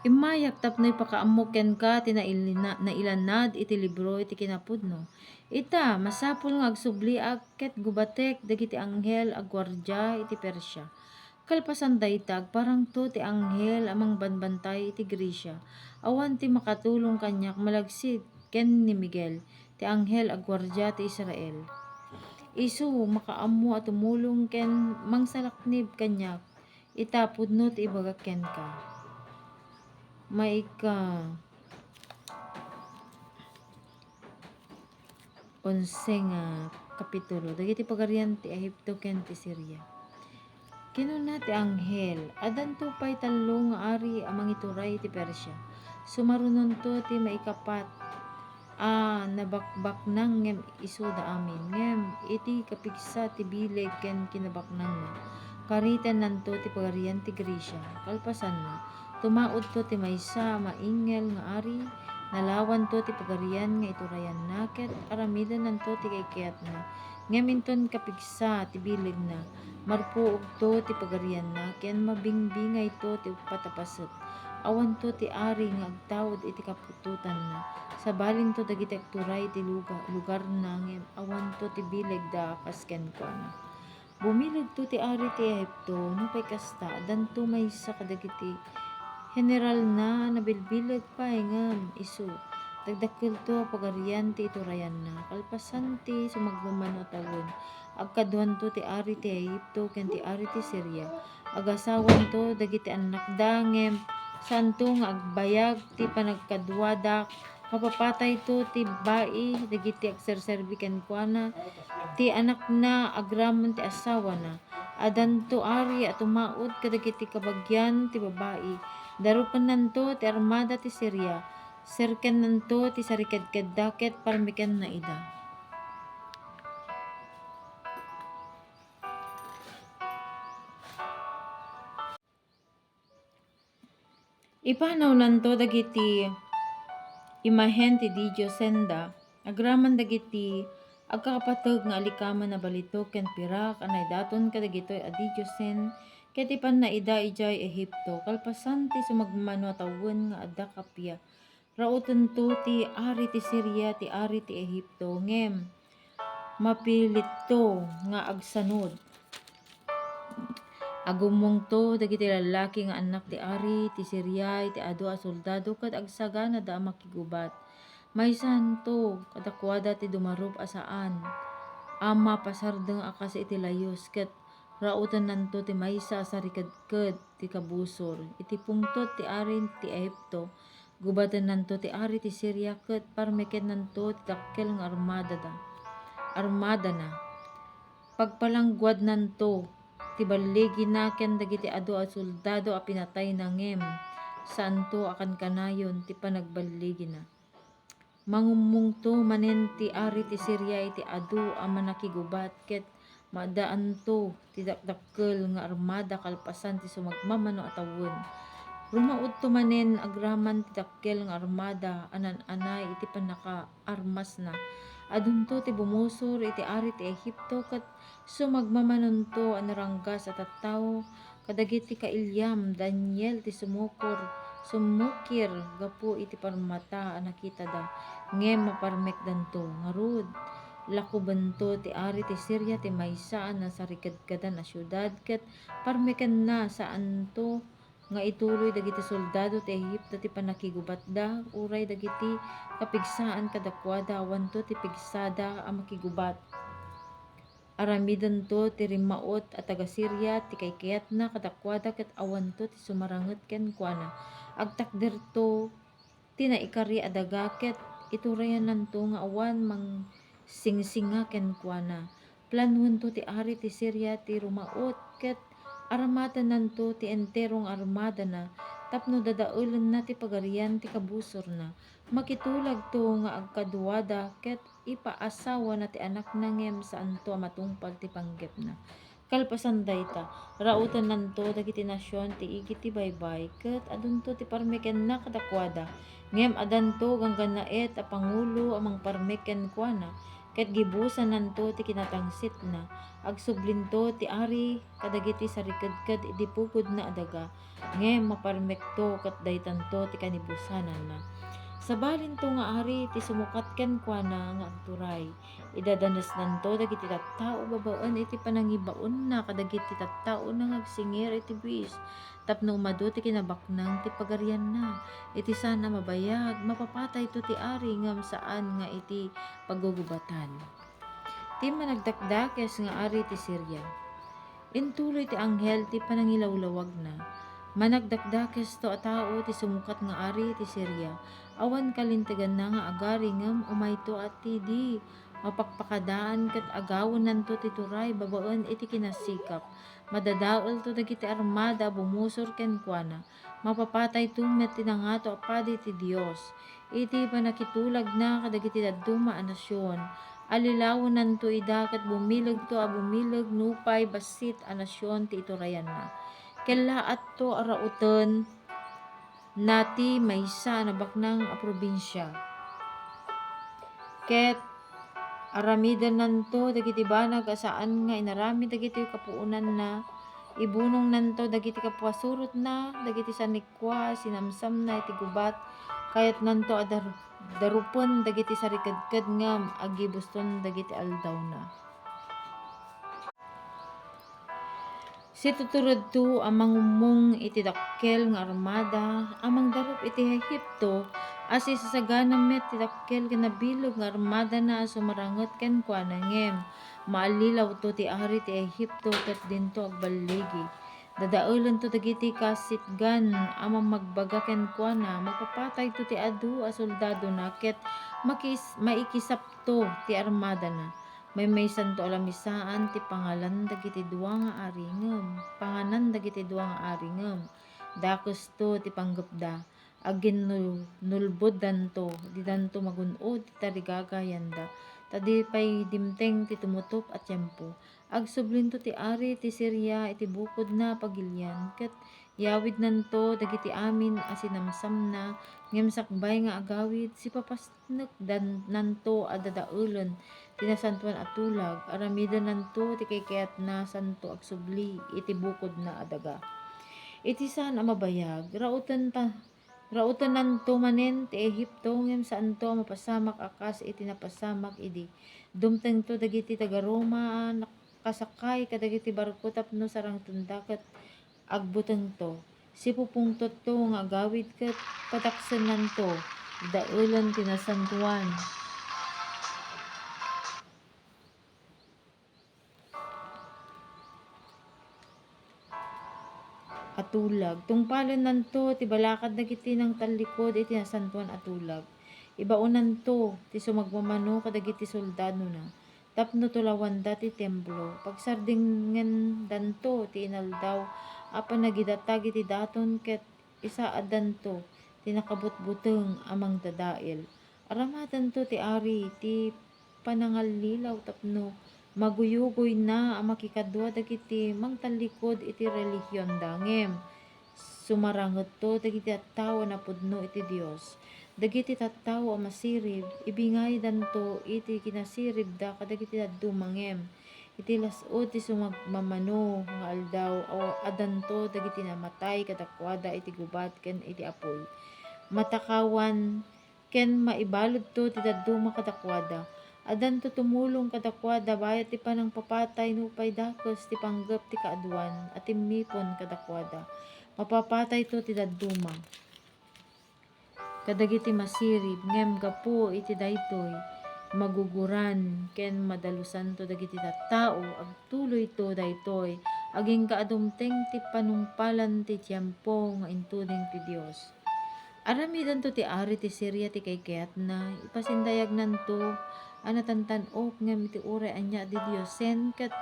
S1: Imayak tapnoy pakaammo ken ka ti nailanad iti libro iti kinapudno. Ita masapul nga agsubliak ket gubatek dagiti anghel a gwardya iti Persya. Kalpasan dayta agparangto ti anghel amang banbantay iti Gresya. Awan ti makatulong kanyak malagsid ken ni Miguel ti anghel a gwardya ti Israel. Isu makaammo a tumulong ken mangsalaknib kanyak. Ita pudno ti ibaga ken ka. Maika 11 nga kapitulo dagiti pagarian ti Ehipto ken ti Syria. Kinuna ti anghel, adanto pay tallo nga ari a mangituray ti Persya. Sumarunon to ti maikapat nabakbaknang ngem isu da amin ngem iti kapigsa ti bileg ken kinabaknang na. Karitan nanto ti pagarian ti Gresya. Kalpasan na tumaod to ti maysa maingel nga ari, nalawan to ti pagarian nga iturayan na ket aramidan nanto ti kaykayat na. Ngaminton kapigsa ti bileg na, marpuog to ti pagarian na ken mabingbingay to ti patapaset. Awan to ti ari nga agtawod iti kaputotan na. Sabalin to dagiti agturay ti lugar na ngem awan to ti bileg da kas ken kuana. Bumilig to ti ari ti Ehipto no pay kasta danto maysa kadagiti general na nabilbilag pay ngem isu dagdakkel to pagarian ti iturayan na. Kalpasan ti sumagmamano tawen agkaduan to ti ari ti Ehipto ken ti ari ti Syria. Agasawan to dagiti anak da ngem santo nga agbayag ti panagkaduadak. Mapapatay to ti bai dagiti agserserbi ken kuana ti anak na agramon ti asawa na. Adanto ari at tumaod kadagiti kabagyan ti babai. Darupan nanto ti armada ti Syria. Serken nanto ti sarikadkad daket parmiken na ida. Ipanaw nanto dagiti imahen ti Didio senda agraman dagiti agkakapateg nga alikaman na balitok ken pirak anay daton kadagitoy a Didio sen ket ipan na ida ijay Ehipto kalpasan ti sumagmamano a tawen nga adda kapya rauton to ti ari ti Siria ti ari ti Ehipto ngem mapilit to nga agsanod. Agumong to dagiti lalaki nga anak ti ari ti Siria iti adu a soldado ket agsagana da makigubat. Maysan to kadakwada ti dumarup asaan. Ama pasardeng akas iti layos ket rautan nanto ti maysa sa rikadked ti kabusor. Iti pungtot ti ari ti Ehipto gubatan nanto ti ari ti Siria ket parmeken nanto ti dakkel nga armada na. Pagpalanggwad nanto ti balligi na ken dagiti adu a soldado a pinatay na ngem santo akan kanayon ti panagballigi na. Mangumungto manen ti ari ti Siria iti adu a manakigubat ket maadaan to ti dakdakkel nga armada kalpasan ti sumagmamano a tawen. Rumaud to manen agraman ti dakkel nga armada anan-anay iti panakaarmas na. Adunto ti bumusor iti ari ti Ehipto ket sumagmamanonto a naranggas a tattao kadagiti kailyam Daniel ti sumukir gapu iti parmata a nakita da ngem maparmekdanto ngarud lakubanto ti ari ti Siria ti maysa a nasarikadkadan a syudad ket parmeken na saanto nga ituloy dagiti soldado ti Ehipto ti panakigubat da uray dagiti kapigsaan kadakwada awanto ti pigsada a makigubat. Aramiden to ti rimmaot a taga Siria ti kaykayat na kadakwada ket awanto ti sumaranget ken kuana. Agtakder to ti naikari a daga ket iturayan nanto nga awan singsinga ken kuana. Planuon to ti ari ti Siria ti rumaot ket aramatan nanto ti enterong armada na tapno dadaelen na ti pagarian ti kabusor na. Makitulag to nga agkaduwada ket ipaasawa na ti anak na ngem saanto a matungpal ti panggep na. Kalpasan dayta rautan nanto dagiti nasyon ti igit ti baybay ket adunto ti parmeken na kadakwada ngem adanto ganggannaet a pangulo amang parmeken kuana ket gibusan nanto ti kinatangsit na agsublinto ti ari kadagiti sarikadkad iti pukod na adaga ngem maparmekto ket daytanto ti kanibusanan na. Sabalin to nga ari ti sumukat ken kuana nga agturay idadanas nanto dagiti tattao babaen iti panangibaon na kadagiti tattao na ngagsingir iti buis tapno umadu ti kinabaknang ti pagarian na iti sana mabayag mapapatay to ti ari ngem saan nga iti paggugubatan. Ti managdakdakes nga ari ti Siria intuloy ti anghel ti panangilawlawag na managdakdakes to a tao ti sumukat nga ari ti Siria awan kalintegan na nga agari ngem umayto at ti di mapakpakadaan ket agawon nanto ti turay babaen iti kinasikap madadael to dagiti armada bumusor ken kuana mapapatay to met tinangato a padi ti Dios iti panakitulag na kadagiti dadduma a nasyon alilawon nanto ida ket bumileg to a bumileg nupay basit a nasyon ti iturayan na kellaat to a rauten nati maysa na baknang a probinsya ket aramiden nanto dagiti banag asaan nga inarami dagiti kapuunan na ibunong nanto dagiti kapuasurot na dagiti sanikwa sinamsam na iti gubat kayat nanto a darupen dagiti sarikadkad ngem agibuston dagiti aldaw na. Situturod to amang umong iti dakkel nga armada amang darup iti Ehipto asi sasagana met ti dakkel ken nabilog nga armada na sumaranget ken kuana ngem maalilaw to ti ari ti Ehipto ket dinto agballigi dadaelen to dagiti kasitgan amang magbaga ken kuana magpapatay to ti adu a soldado na ket maikisap to ti armada na. Maymaysan to alamisaan ti panganan dagiti dua nga ari ngem dakes to ti panggepda agginulbod danto di danto magun-od ti tarigagayan da tadi pay dimteng ti tumutop a tiempo agsublinto ti ari ti Siria iti bukod na pagilian ket Yawid nanto dagiti amin asinamsam na ngem sakbay nga agawid si papasnek dan nanto adadaulon tinasantuan at tulag aramiden nanto ti kayat na santo agsubli iti bukod na adaga. Iti saan a mabayag rautan nanto manen ti Ehipto ngem saan to mapasamak akas iti napasamak idi. Dumteng to dagiti taga Roma nakasakay kadagiti barko tapno sarang tundakat agbuteng to. Sipupungtot to nga agawid ket pataksen nanto daulan tinasantuan. Atulag. Tungpalan nanto ti balakad dagiti nang tallikod iti nasantuan atulag. Ibaunan to ti sumagmamano kadagiti soldado na. Tapno tulawan da ti templo. Pagsardingen danto ti inaldaw apan nagidatag iti daton ket isaadan to ti nakabutbuteng amang dadael. Aramadan to ti ari ti panangalilaw tapno maguyugoy na ang makikadwa dagiti mangtallikod iti relihiyon dangem sumaranget to dagiti tattao na pudno iti Dios. Dagiti tattao a masirib ibingay danto iti kinasirib da kadagiti dumangem iti lasod ti sumagmamano nga aldaw adanto dagiti namatay kadakwada iti gubat ken iti apoy. Matakawan ken maibalod to ti dadduma kadakwada. Adan to tumulong kadakwada bayat ti panang papatay nupay dakes ti panggep ti kaaduan at timmipon kadakwada. Mapapatay to ti dadduma. Kadagiti masirib ngem gapu iti daytoy maguguran ken madalusan to dagiti tattao agtuloy to daytoy aging kaadumteng ti panungpalan ti tiempo nga intuding ti Dios. Aramidan to ti ari ti Syria ti kaykayat na ipasindayag nanto anatantan-ok ngem iti uray anya di Diosen ket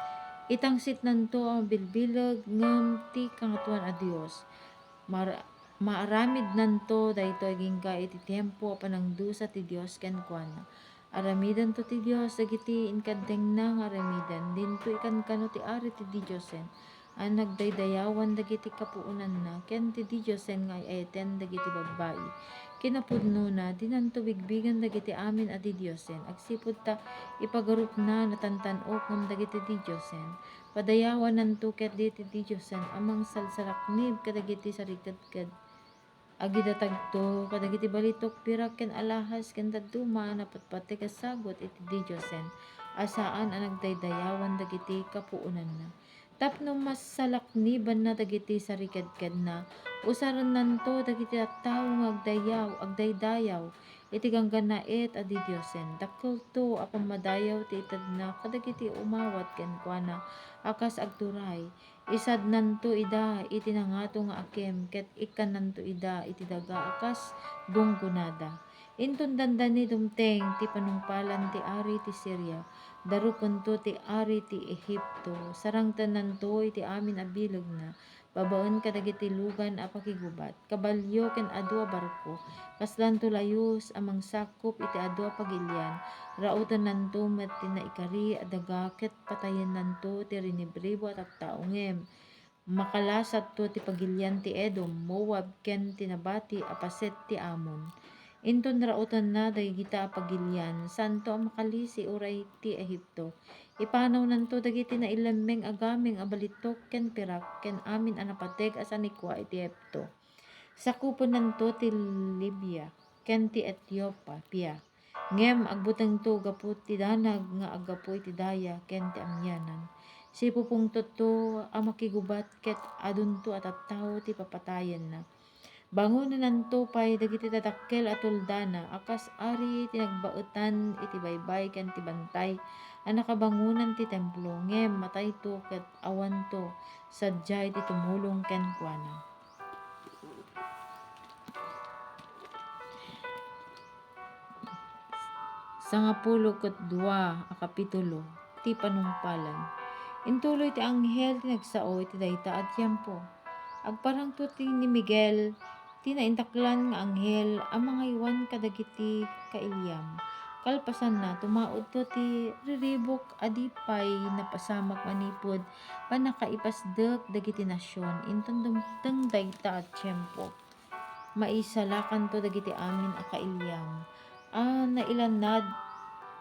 S1: itangsit nanto ang bilbilag ngem ti kangatuan a Dios. Maaramid nanto daytoy agingga iti tiempo a panangdusa ti Dios ken kuana. Aramidan to ti Dios dagiti inkadeng na nga aramidan dinto ikankano ti ari ti Diosen ang nagdaydayawan dagiti kapuunan na ken ti Diosen nga ayaten dagiti babayi kinapudno na dinanto bigbigan dagiti amin a Diosen agsipud ta ipagarup na natantan-ok ngem dagiti Diosen padayawan nanto ket diti Diosen amang salsalaknib kadagiti sariked agidatag to kadagiti balitok pirak ken alahas ken dadduma napatpati kasagot iti Diosen asaan ang nagdaydayawan dagiti kapuunan na. Tapno mas salakniban na dagiti sariked na usaran nanto dagiti tattao nga agdaydayaw iti gangganait a Diosen dakkel to a pamadayaw ti itad na kadagiti umawat ken kuana akas agturay isad nanto ida iti nangato nga akem ket ikkan nanto ida iti daga akas bunggonada. Inton dandani dumteng ti panungpalan ti ari ti Syria darupon to ti ari ti Ehipto sarang tananto iti amin a bilag na babaen kadagiti lugan a pakigubat kabalyo ken adu a barko kaslan to layus amang sakop iti adu a pagilian rautan nanto met ti naikari a daga ket patayen nanto ti rinibribo a tattao ngem makalasat to ti pagilian ti Edom, Moab ken ti nabati a paset ti Amon. Inton rautan na dagita a pagilian santo a makalisi uray ti Ehipto. Ipanaw nanto dagiti nailemmeng agameng a balitok ken pirak ken amin a napateg a sanikwa iti Ehipto. Sakupon nanto ti Libya ken ti Ethiopia. Ngem agbuteng to gapu ti danag nga agapu iti daya ken ti amyanan. Sipupungtot to a makigubat ket adun to a tattao ti papatayen na. Bangonan nanto pay dagiti tatakkel a tuldana akas ari ti nagbaetan iti baybay ken ti bantay a nakabangonan ti templo ngem matay to ket awan to sadyay ti tumulong ken kuana. Sangapulo ket dua a kapitulo ti panungpalan. Intuloy ti anghel ti nagsao iti dayta a tiempo. Agparangto ti ni Miguel ti naintaklan nga anghel a mangaywan kadagiti kailyam Kalpasan na tumaod to ti riribok adipay napasamak manipod panakaipasdek dagiti nasyon inton dumteng dayta at tiyempo. Maisalakan to dagiti amin a kailyam. Nailanad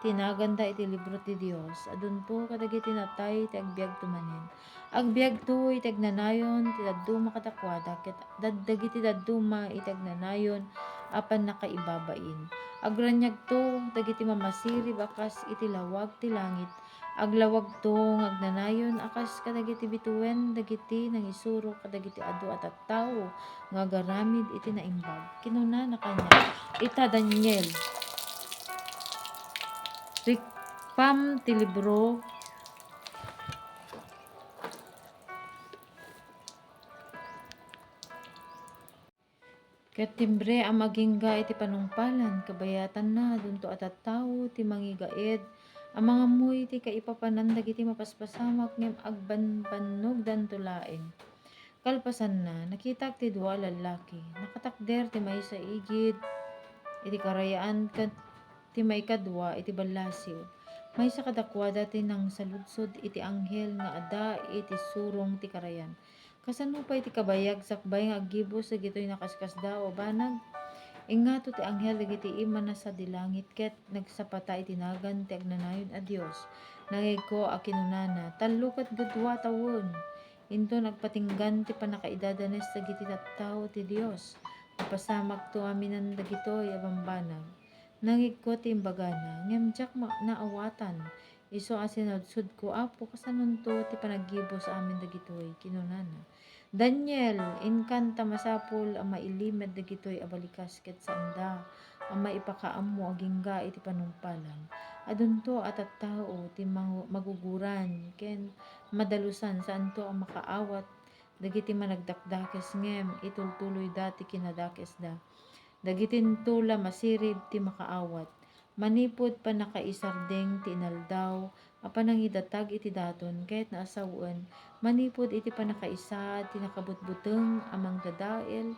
S1: tinaganda iti libro ti Dios adunto kadagiti natay ti agbiag tumanen. Agbiag to iti agnanayon ti dadduma kadakwada ket dagiti dadduma iti agnanayon apan nakaibabain. Agranyag to dagiti mamasirib akas iti lawag ti langit. Aglawag to agnanayon akas kadagiti bituwen dagiti nangisuro kadagiti adu at tattao nga garamid iti naimbag. Kinuna na kanya ita Daniel. Rikpam ti libro ket timbre ang magingga iti panungpalan kabayatan na dunto at tattao ti mangigaed ang mga muy ti kaipapanan dagiti mapaspasamak ngem agbanbannog danto laeng. Kalpasan na nakita ti dua lalaki nakatakder ti maysa igid iti karayaan ket ti maikadua iti ballasiw. Maysa kadakwada ti nangsaludsod iti anghel nga adda iti surong ti karayan. Kasano pa iti kabayag sakbay nga aggibos dagitoy nakaskasda o banag? Ingato ti anghel dagiti ima na sa dilangit ket nagsapata iti nagan ti agnanayon a Dios. Nangegko a kinunana tallo ket gudwa tawen. Into nagpatinggan ti panakaidadanes dagiti tattao ti Dios. Napasamak to aminan dagitoy a bambanag. Nangegko ti imbagana ngem diak naawatan. Isu a sinaludsod ko apo kasanon to ti panaggibos amin dagitoy kinunana. Daniel, inkan ta masapul ang mailimed dagitoy a balikas ket saanda ang maipakaammo agingga iti panungpalan. Adunto at tattao ti maguguran ken madalusan saanto ang makaawat dagiti managdakdakes ngem itultuloy da ti kinadakes da. Dagiti tula masirib ti makaawat. Manipod panakaisardeng ti inaldaw a panangidatag iti daton ket naasawen manipod iti panakaisa ti nakabutbuteng a mangdadael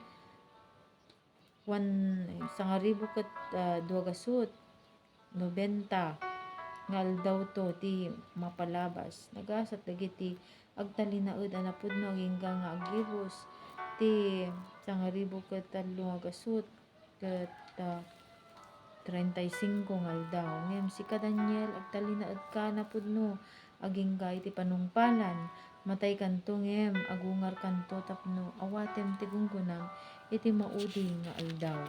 S1: 1,290 nga aldaw to ti mapalabas. Nagasat dagiti agtalinaed a napudno agingga nga aggibos ti 1,300 ket 35 nga aldaw. Ngem si ka Daniel agtalinaed ka napudno agingga iti panungpalan. Matay kanto ngem agungar kanto tapno awatem ti gunggunam iti maudi nga aldaw.